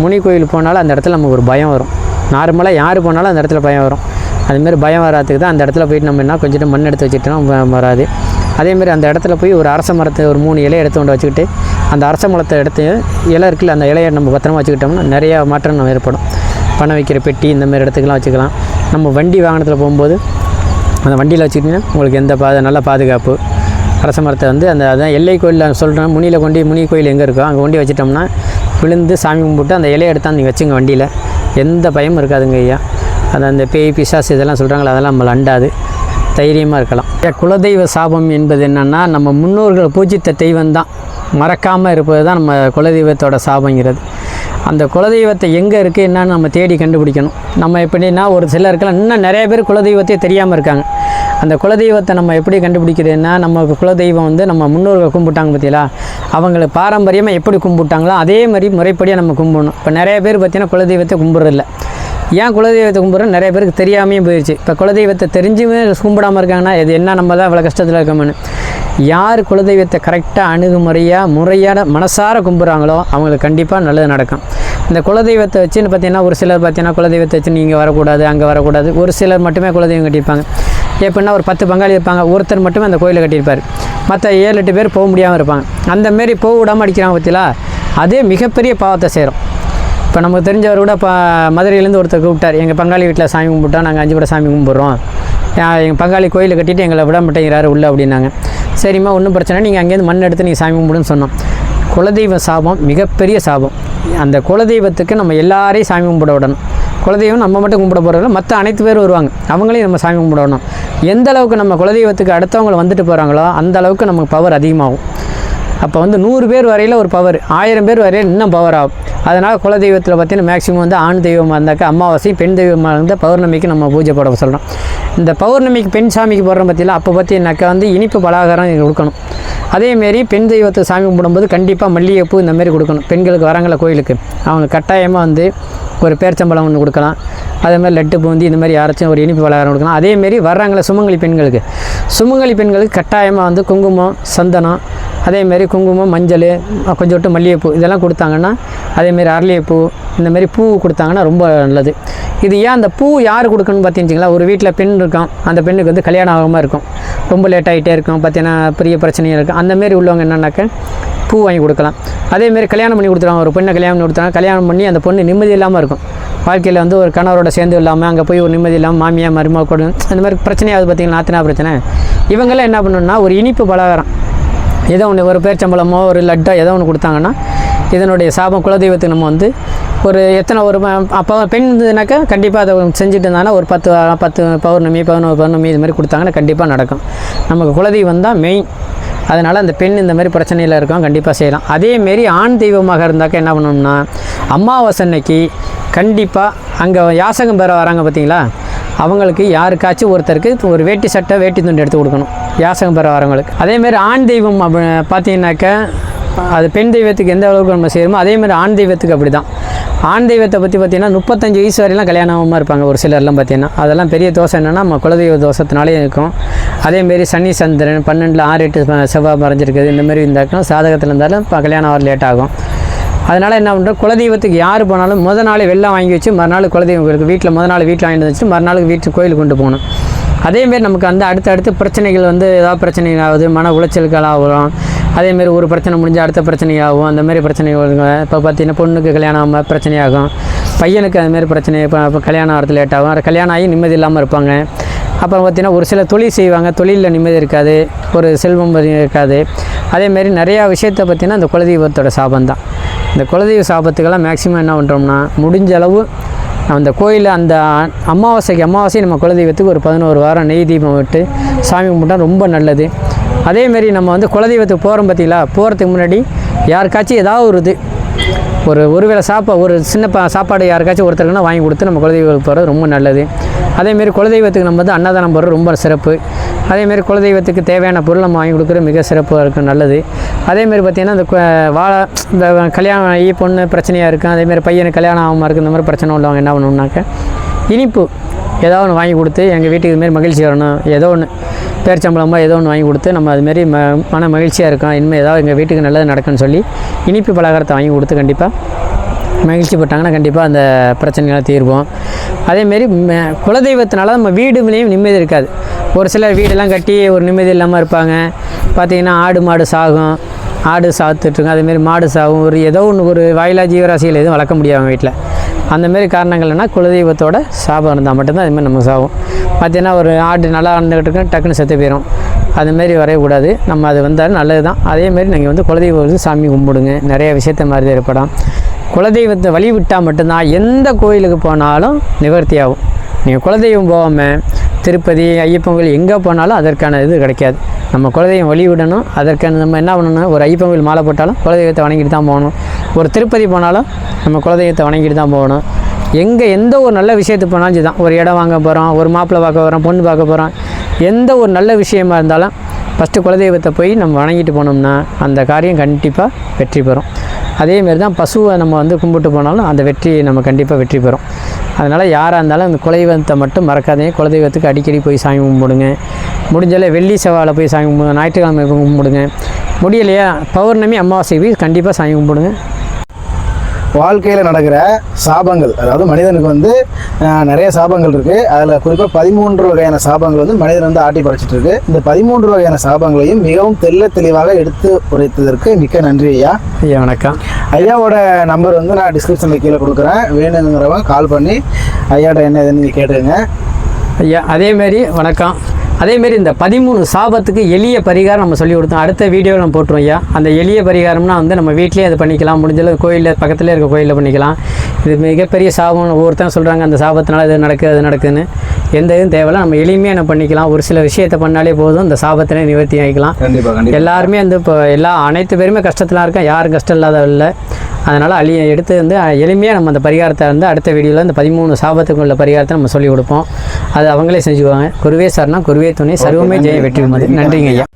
முனி கோயிலுக்கு போனாலும் அந்த இடத்துல நமக்கு ஒரு பயம் வரும். நார்மலாக யார் போனாலும் அந்த இடத்துல பயம் வரும். அதுமாரி பயம் வராதுக்கு தான் அந்த இடத்துல போயிட்டு நம்ம என்ன கொஞ்சம் மண் எடுத்து வச்சுட்டோம்னா வராது. அதேமாரி அந்த இடத்துல போய் ஒரு அரச மரத்தை ஒரு 3 இலையை எடுத்து கொண்டு வச்சுக்கிட்டு, அந்த அரச மரத்தை எடுத்து இலை இருக்குல்ல, அந்த இலையை நம்ம பத்திரமா வச்சுக்கிட்டோம்னா நிறையா மாற்றம் நம்ம ஏற்படும். பணம் வைக்கிற பெட்டி இந்தமாரி இடத்துக்குலாம் வச்சுக்கலாம். நம்ம வண்டி வாகனத்தில் போகும்போது அந்த வண்டியில் வச்சுக்கிட்டிங்கன்னா உங்களுக்கு எந்த நல்ல பாதுகாப்பு. அரச மரத்தை வந்து அதான் எல்லை கோயிலில் சொல்கிறேன், முனி கோயில் எங்கே இருக்கோ அங்கே கொண்டு வச்சிட்டோம்னா விழுந்து சாமி கும்பிட்டு அந்த இலையை எடுத்தால் நீங்கள் வச்சுங்க வண்டியில், எந்த பயமும் இருக்காதுங்க ஐயா. அந்த பேய் பிசாசு இதெல்லாம் சொல்கிறாங்களே, அதெல்லாம் நம்மளை அண்டாது, தைரியமாக இருக்கலாம். குலதெய்வ சாபம் என்பது என்னென்னா, நம்ம முன்னோர்கள் பூஜித்த தெய்வம் தான் மறக்காமல் இருப்பது தான் நம்ம குலதெய்வத்தோட சாபங்கிறது. அந்த குலதெய்வத்தை எங்கே இருக்குது என்னன்னு நம்ம தேடி கண்டுபிடிக்கணும். நம்ம எப்படின்னா ஒரு சிலருக்கெல்லாம் இன்னும் நிறைய பேர் குலதெய்வத்தையே தெரியாமல் இருக்காங்க. அந்த குலதெய்வத்தை நம்ம எப்படி கண்டுபிடிக்கிறதுன்னா, நம்ம குலதெய்வம் வந்து நம்ம முன்னோர்கள் கும்பிட்டாங்க பார்த்தீங்களா, அவங்களுக்கு பாரம்பரியமாக எப்படி கும்பிட்டாங்களோ அதே மாதிரி முறைப்படியாக நம்ம கும்பிடணும். இப்போ நிறைய பேர் பார்த்திங்கன்னா குலதெய்வத்தை கும்பிட்றதில்ல. ஏன் குலதெய்வத்தை கும்பிட்றோம் நிறைய பேருக்கு தெரியாமையும் போயிடுச்சு. இப்போ குலதெய்வத்தை தெரிஞ்சுமே கும்பிடாமல் இருக்காங்கன்னா இது என்ன நம்ம தான் இவ்வளோ கஷ்டத்தில் இருக்கோம்னு. யார் குலதெய்வத்தை கரெக்டாக முறையான மனசார கும்பிட்றாங்களோ அவங்களுக்கு கண்டிப்பாக நல்லது நடக்கும். இந்த குலதெய்வத்தை வச்சுன்னு பார்த்தீங்கன்னா ஒரு சிலர் பார்த்தீங்கன்னா குலதெய்வத்தை வச்சு நீங்கள் வரக்கூடாது, அங்கே வரக்கூடாது. ஒரு சிலர் மட்டுமே குலதெய்வம் கட்டியிருப்பாங்க. எப்படின்னா ஒரு 10 பங்காளி இருப்பாங்க, ஒருத்தர் மட்டுமே அந்த கோயிலை கட்டியிருப்பார், மற்ற 7-8 பேர் போக முடியாமல் இருப்பாங்க. அந்தமாரி போக விடாமல் அடிக்கிறாங்க பார்த்தீங்களா, அதே மிகப்பெரிய பாவத்தை சேரும். இப்போ நமக்கு தெரிஞ்சவர் கூட இப்போ மதுரையிலேருந்து ஒருத்தர் கூப்பிட்டார், எங்கள் பங்காளி வீட்டில் சாமி கும்பிட்டோம், நாங்கள் 5 சாமி கும்பிட்றோம், எங்கள் பங்காளி கோயிலை கட்டிட்டு எங்களை விட மாட்டேங்கிறாரு உள்ளே அப்படின்னாங்க. சரிம்மா ஒன்றும் பிரச்சனை, நீங்கள் அங்கேருந்து மண் எடுத்து நீங்கள் சாமி கும்பிடுன்னு சொன்னோம். குலதெய்வ சாபம் மிகப்பெரிய சாபம். அந்த குலதெய்வத்துக்கு நம்ம எல்லாரையும் சாமி கும்பிட விடணும். குலதெய்வம் நம்ம மட்டும் கும்பிட போகிறதில்ல, மற்ற அனைத்து பேர் வருவாங்க, அவங்களையும் நம்ம சாமி கும்பிட விடணும். எந்த அளவுக்கு நம்ம குலதெய்வத்துக்கு அடுத்தவங்க வந்துட்டு போகிறாங்களோ அந்த அளவுக்கு நமக்கு பவர் அதிகமாகும். அப்போ 100 பேர் வரையில் ஒரு பவர், 1000 பேர் வரையில் இன்னும் பவர் ஆகும். அதனால் குலதெய்வத்தில் பார்த்தீங்கன்னா மேக்ஸிமம் ஆண் தெய்வமாக இருந்தாக்கா அமாவாசை, பெண் தெய்வமாக இருந்தால் பௌர்ணமிக்கு நம்ம பூஜை போட சொல்கிறோம். இந்த பௌர்ணமிக்கு பெண் சாமிக்கு போடுறோம் பார்த்தீங்களா, அப்போ பார்த்தீங்கன்னாக்கா இனிப்பு பலகாரம் கொடுக்கணும். அதேமாரி பெண் தெய்வத்தை சாமி கும்பிடும்போது கண்டிப்பாக மல்லிகைப்பூ இந்தமாரி கொடுக்கணும். பெண்களுக்கு வராங்கள கோயிலுக்கு அவங்க கட்டாயமாக ஒரு பேர்ச்சம்பழம் ஒன்று கொடுக்கலாம். அதேமாதிரி லட்டு பூந்தி இந்த மாதிரி யாராச்சும் ஒரு இனிப்பு பலகாரம் கொடுக்கலாம். அதேமாரி வர்றாங்கள சுமங்கலி பெண்களுக்கு கட்டாயமாக குங்குமம், சந்தனம், அதேமாரி குங்குமம், மஞ்சள், கொஞ்சோட்டு மல்லிகைப்பூ இதெல்லாம் கொடுத்தாங்கன்னா, அதேமாரி அரளியப்பூ இந்தமாரி பூ கொடுத்தாங்கன்னா ரொம்ப நல்லது. இது ஏன் அந்த பூ யார் கொடுக்கணும்னு பார்த்தீங்கன்னா, ஒரு வீட்டில் பெண் இருக்கும், அந்த பெண்ணுக்கு கல்யாணம் ஆகாமல் இருக்கும், ரொம்ப லேட் ஆகிட்டே இருக்கும், பார்த்தீங்கன்னா பெரிய பிரச்சனையாக இருக்கும். அந்தமாரி உள்ளவங்க என்னன்னாக்க பூ வாங்கி கொடுக்கலாம். அதேமாரி கல்யாணம் பண்ணி கொடுத்துருவாங்க, ஒரு பெண்ணை கல்யாணம் பண்ணி கொடுத்தாங்க, கல்யாணம் பண்ணி அந்த பொண்ணு நிம்மதி இல்லாமல் இருக்கும், வாழ்க்கையில் ஒரு கணவரோட சேர்ந்து இல்லாமல் அங்கே போய் ஒரு நிம்மதி இல்லாமல் மாமியார் மருமக கூட இந்த மாதிரி பிரச்சனையாவது பார்த்தீங்கன்னா, நாத்தினா பிரச்சனை. இவங்கெல்லாம் என்ன பண்ணணும்னா ஒரு இனிப்பு பலகாரம் ஏதோ ஒன்று, ஒரு பேர்ச்சம்பழமோ ஒரு லட்டோ ஏதோ ஒன்று கொடுத்தாங்கன்னா இதனுடைய சாபம் குலதெய்வத்துக்கு நம்ம ஒரு எத்தனை ஒரு அப்போ பெண் இருந்ததுனாக்கா கண்டிப்பாக அதை செஞ்சுட்டு இருந்தாங்கன்னா ஒரு 10 பௌர்ணமி 11 பௌர்ணமி இது மாதிரி கொடுத்தாங்கன்னா கண்டிப்பாக நடக்கும். நமக்கு குலதெய்வம் தான் மெயின். அதனால் அந்த பெண் இந்த மாதிரி பிரச்சனையில் இருக்கோம் கண்டிப்பாக செய்யலாம். அதேமாரி ஆண் தெய்வமாக இருந்தாக்கா என்ன பண்ணணும்னா அமாவாசை அன்னைக்கு கண்டிப்பாக அங்கே யாசகம் பெற வராங்க பார்த்தீங்களா, அவங்களுக்கு யாருக்காச்சும் ஒருத்தருக்கு ஒரு வேட்டி சட்டை வேட்டி துண்டு எடுத்து கொடுக்கணும் யாசகம் பெற வரவங்களுக்கு. அதேமாரி ஆண் தெய்வம் பார்த்தீங்கன்னாக்கா அது பெண் தெய்வத்துக்கு எந்த அளவுக்கு நம்ம செய்யணுமோ அதேமாதிரி ஆண் தெய்வத்துக்கு அப்படி தான். ஆண் தெய்வத்தை பற்றி பார்த்திங்கன்னா 35 வயசு வரையெல்லாம் கல்யாணமாக இருப்பாங்க ஒரு சிலர்லாம் பார்த்திங்கன்னா. அதெல்லாம் பெரிய தோசை என்னென்னா நம்ம குலதெய்வ தோஷத்தினாலே இருக்கும். அதேமாரி சனி சந்திரன் 12 6 8 செவ்வாய் மறைஞ்சிருக்குது இந்தமாரி இருந்தாலும் சாதகத்தில் இருந்தாலும் இப்போ கல்யாணம் ஆக லேட் ஆகும். அதனால் என்ன பண்ணுறோம், குலதெய்வத்துக்கு யார் போனாலும் முதல் நாள் வெள்ளம் வாங்கி வச்சு மறுநாள் குலதெய்வம் கோயிலுக்கு வீட்டில் முதல் நாள் வீட்டில் வாங்கிட்டு வச்சுட்டு மறுநாளுக்கு வீட்டுக்கு கோயிலுக்கு கொண்டு போகணும். அதேமாரி நமக்கு அடுத்தடுத்து பிரச்சனைகள் ஏதாவது பிரச்சனைகள் ஆகுது, மன உளைச்சல்கள் ஆகும். அதேமாரி ஒரு பிரச்சனை முடிஞ்சு அடுத்த பிரச்சனையாகும். அந்தமாரி பிரச்சனைகள் இப்போ பார்த்திங்கன்னா பொண்ணுக்கு கல்யாணம் ஆகாமல் பிரச்சனையாகும், பையனுக்கு அதுமாரி பிரச்சனை இப்போ கல்யாணம் ஆகிறது லேட் ஆகும், கல்யாணம் ஆகி நிம்மதி இல்லாமல் இருப்பாங்க. அப்புறம் பார்த்திங்கன்னா ஒரு சில தொழில் செய்வாங்க, தொழிலில் நிம்மதி இருக்காது, ஒரு செல்வம் இருக்காது. அதேமாரி நிறையா விஷயத்தை பார்த்திங்கன்னா இந்த குலதெய்வத்தோட சாபம் தான். இந்த குலதெய்வ சாபத்துக்கெல்லாம் மேக்ஸிமம் என்ன பண்ணுறோம்னா முடிஞ்ச அளவு அந்த கோயிலில் அந்த அமாவாசை நம்ம குலதெய்வத்துக்கு ஒரு 11 வாரம் நெய் தீபம் விட்டு சாமி கும்பிட்டா ரொம்ப நல்லது. அதேமாரி நம்ம குலதெய்வத்துக்கு போகிறோம் பார்த்தீங்களா, போகிறதுக்கு முன்னாடி யாருக்காச்சும் ஏதாவது ஒரு வேளை ஒரு சின்ன சாப்பாடு யாருக்காச்சும் ஒருத்தருக்குன்னா வாங்கி கொடுத்து நம்ம குலதெய்வத்துக்கு போகிறது ரொம்ப நல்லது. அதேமாரி குலதெய்வத்துக்கு நம்ம அன்னதானம் போடுறது ரொம்ப சிறப்பு. அதேமாரி குலதெய்வத்துக்கு தேவையான பொருள் நம்ம வாங்கி கொடுக்குறது மிக சிறப்பாக இருக்கும், நல்லது. அதேமாரி பார்த்திங்கன்னா இந்த கல்யாணம் ஆகி பொண்ணு பிரச்சனையாக இருக்கும், அதேமாரி பையனுக்கு கல்யாணம் ஆகாமல் இருக்குது, இந்த மாதிரி பிரச்சனை உள்ளவங்க என்ன பண்ணணும்னாக்க இனிப்பு ஏதோ ஒன்று வாங்கி கொடுத்து எங்கள் வீட்டுக்கு இதுமாரி மகிழ்ச்சி வரணும், ஏதோ ஒன்று பேர்ச்சம்பளமாக ஏதோ ஒன்று வாங்கி கொடுத்து நம்ம அதுமாரி மன மகிழ்ச்சியாக இருக்கும், இனிமேல் ஏதாவது எங்கள் வீட்டுக்கு நல்லது நடக்குன்னு சொல்லி இனிப்பு பலகாரத்தை வாங்கி கொடுத்து கண்டிப்பாக மகிழ்ச்சி பட்டாங்கன்னா கண்டிப்பாக அந்த பிரச்சனைகளை தீர்வோம். அதேமாரி குலதெய்வத்தினால நம்ம வீடுலேயும் நிம்மதி இருக்காது. ஒரு சிலர் வீடெல்லாம் கட்டி ஒரு நிம்மதி இல்லாமல் இருப்பாங்க. பார்த்திங்கன்னா ஆடு மாடு சாகும், ஆடு சாத்துட்ருங்க, அதேமாரி மாடு சாகும், ஏதோ ஒன்று ஒரு வாயிலா ஜீவராசிகள் எதுவும் வளர்க்க முடியாது அவங்க வீட்டில். அந்தமாரி காரணங்கள்னா குலதெய்வத்தோட சாபம் இருந்தால் மட்டும்தான் அதுமாதிரி நம்ம சாகும். பார்த்திங்கன்னா ஒரு ஆடு நல்லா இருந்துகிட்டு இருக்கு டக்குன்னு செத்து போயிடும், அதுமாரி வரையக்கூடாது. நம்ம அது வந்தாலும் நல்லது தான். அதேமாரி நீங்கள் குலதெய்வம் சாமி கும்பிடுங்க, நிறைய விஷயத்த மாதிரி ஏற்படும். குலதெய்வத்தை வழி விட்டால் மட்டும்தான் எந்த கோயிலுக்கு போனாலும் நிவர்த்தி ஆகும். நீங்கள் குலதெய்வம் போகாமல் திருப்பதி ஐயப்பன் கோயில் எங்கே போனாலும் அதற்கான இது கிடைக்காது. நம்ம குலதெய்வம் வழி விடணும். அதற்கான நம்ம என்ன பண்ணணும், ஒரு ஐயப்பன் கோயில் மாலை போட்டாலும் குலதெய்வத்தை வணங்கிட்டு தான் போகணும். ஒரு திருப்பதி போனாலும் நம்ம குலதெய்வத்தை வணங்கிட்டு தான் போகணும். எந்த ஒரு நல்ல விஷயத்துக்கு போனாலும் தான், ஒரு இடம் வாங்க போகிறோம், ஒரு மாப்பிள்ளை பார்க்க போகிறோம், பொண்ணு பார்க்க போகிறோம், எந்த ஒரு நல்ல விஷயமா இருந்தாலும் ஃபஸ்ட்டு குலதெய்வத்தை போய் நம்ம வணங்கிட்டு போனோம்னா அந்த காரியம் கண்டிப்பாக வெற்றி பெறும். அதேமாரி தான் பசுவை நம்ம கும்பிட்டு போனாலும் அந்த வெற்றி நம்ம கண்டிப்பாக வெற்றி பெறும். அதனால் யாராக இருந்தாலும் அந்த குலதெய்வத்தை மட்டும் மறக்காதீங்க. குலதெய்வத்துக்கு அடிக்கடி போய் சாமி கும்பிடுங்க. முடிஞ்சளவு வெள்ளி செவ்வாயில் போய் சாமி கும்பிடுங்க, ஞாயிற்றுக்கிழமை போய் கும்பிடுங்க. முடியலையா பௌர்ணமி அமாவாசை போய் கண்டிப்பாக சாமி கும்பிடுங்க. வாழ்க்கையில் நடக்கிற சாபங்கள், அதாவது மனிதனுக்கு வந்து நிறைய சாபங்கள் இருக்குது. அதில் குறிப்பாக 13 வகையான சாபங்கள் வந்து மனிதன் வந்து ஆட்டி படைச்சிட்டு இருக்கு. இந்த 13 வகையான சாபங்களையும் மிகவும் தெளிவாக எடுத்து உரைத்ததற்கு மிக்க நன்றி ஐயா. ஐயா வணக்கம். ஐயாவோட நம்பர் வந்து நான் டிஸ்கிரிப்ஷனில் கீழே கொடுக்குறேன். வேணுங்கிறவங்க கால் பண்ணி ஐயாட்ட என்ன இதுன்னு நீங்கள் கேட்டுருங்க. ஐயா அதேமாரி வணக்கம். அதேமாரி இந்த 13 சாபத்துக்கு எளிய பரிகாரம் நம்ம சொல்லி கொடுத்தோம். அடுத்த வீடியோவில் நம்ம போட்டுருவோம் ஐயா. அந்த எளிய பரிகாரம்னா வந்து நம்ம வீட்டிலேயே அதை பண்ணிக்கலாம். முடிஞ்சளவு கோயிலில் பக்கத்துலேயே இருக்க கோயிலில் பண்ணிக்கலாம். இது மிகப்பெரிய சாபம். ஒவ்வொருத்தரும் சொல்கிறாங்க அந்த சாபத்தினால இது நடக்குது அது நடக்குதுன்னு. எந்த இதுவும் தேவையில்ல. நம்ம எளிமையாக என்ன பண்ணிக்கலாம். ஒரு சில விஷயத்தை பண்ணாலே போதும், இந்த சாபத்தினை நிவர்த்தி ஆகிக்கலாம். கண்டிப்பாக எல்லாருமே வந்து இப்போ அனைத்து பேருமே கஷ்டத்தில் இருக்கா, யாரும் கஷ்டம் இல்லாத இல்லை. அதனால் எடுத்து வந்து எளிமையாக நம்ம அந்த பரிகாரத்தை வந்து அடுத்த வீடியோவில் இந்த 13 சாபத்துக்கு உள்ள பரிகாரத்தை நம்ம சொல்லிக் கொடுப்போம். அது அவங்களே செஞ்சுக்குவாங்க. குருவே சரணம், குருவே துணை, சர்வமே ஜெய வெற்றி. நன்றிங்க ஐயா.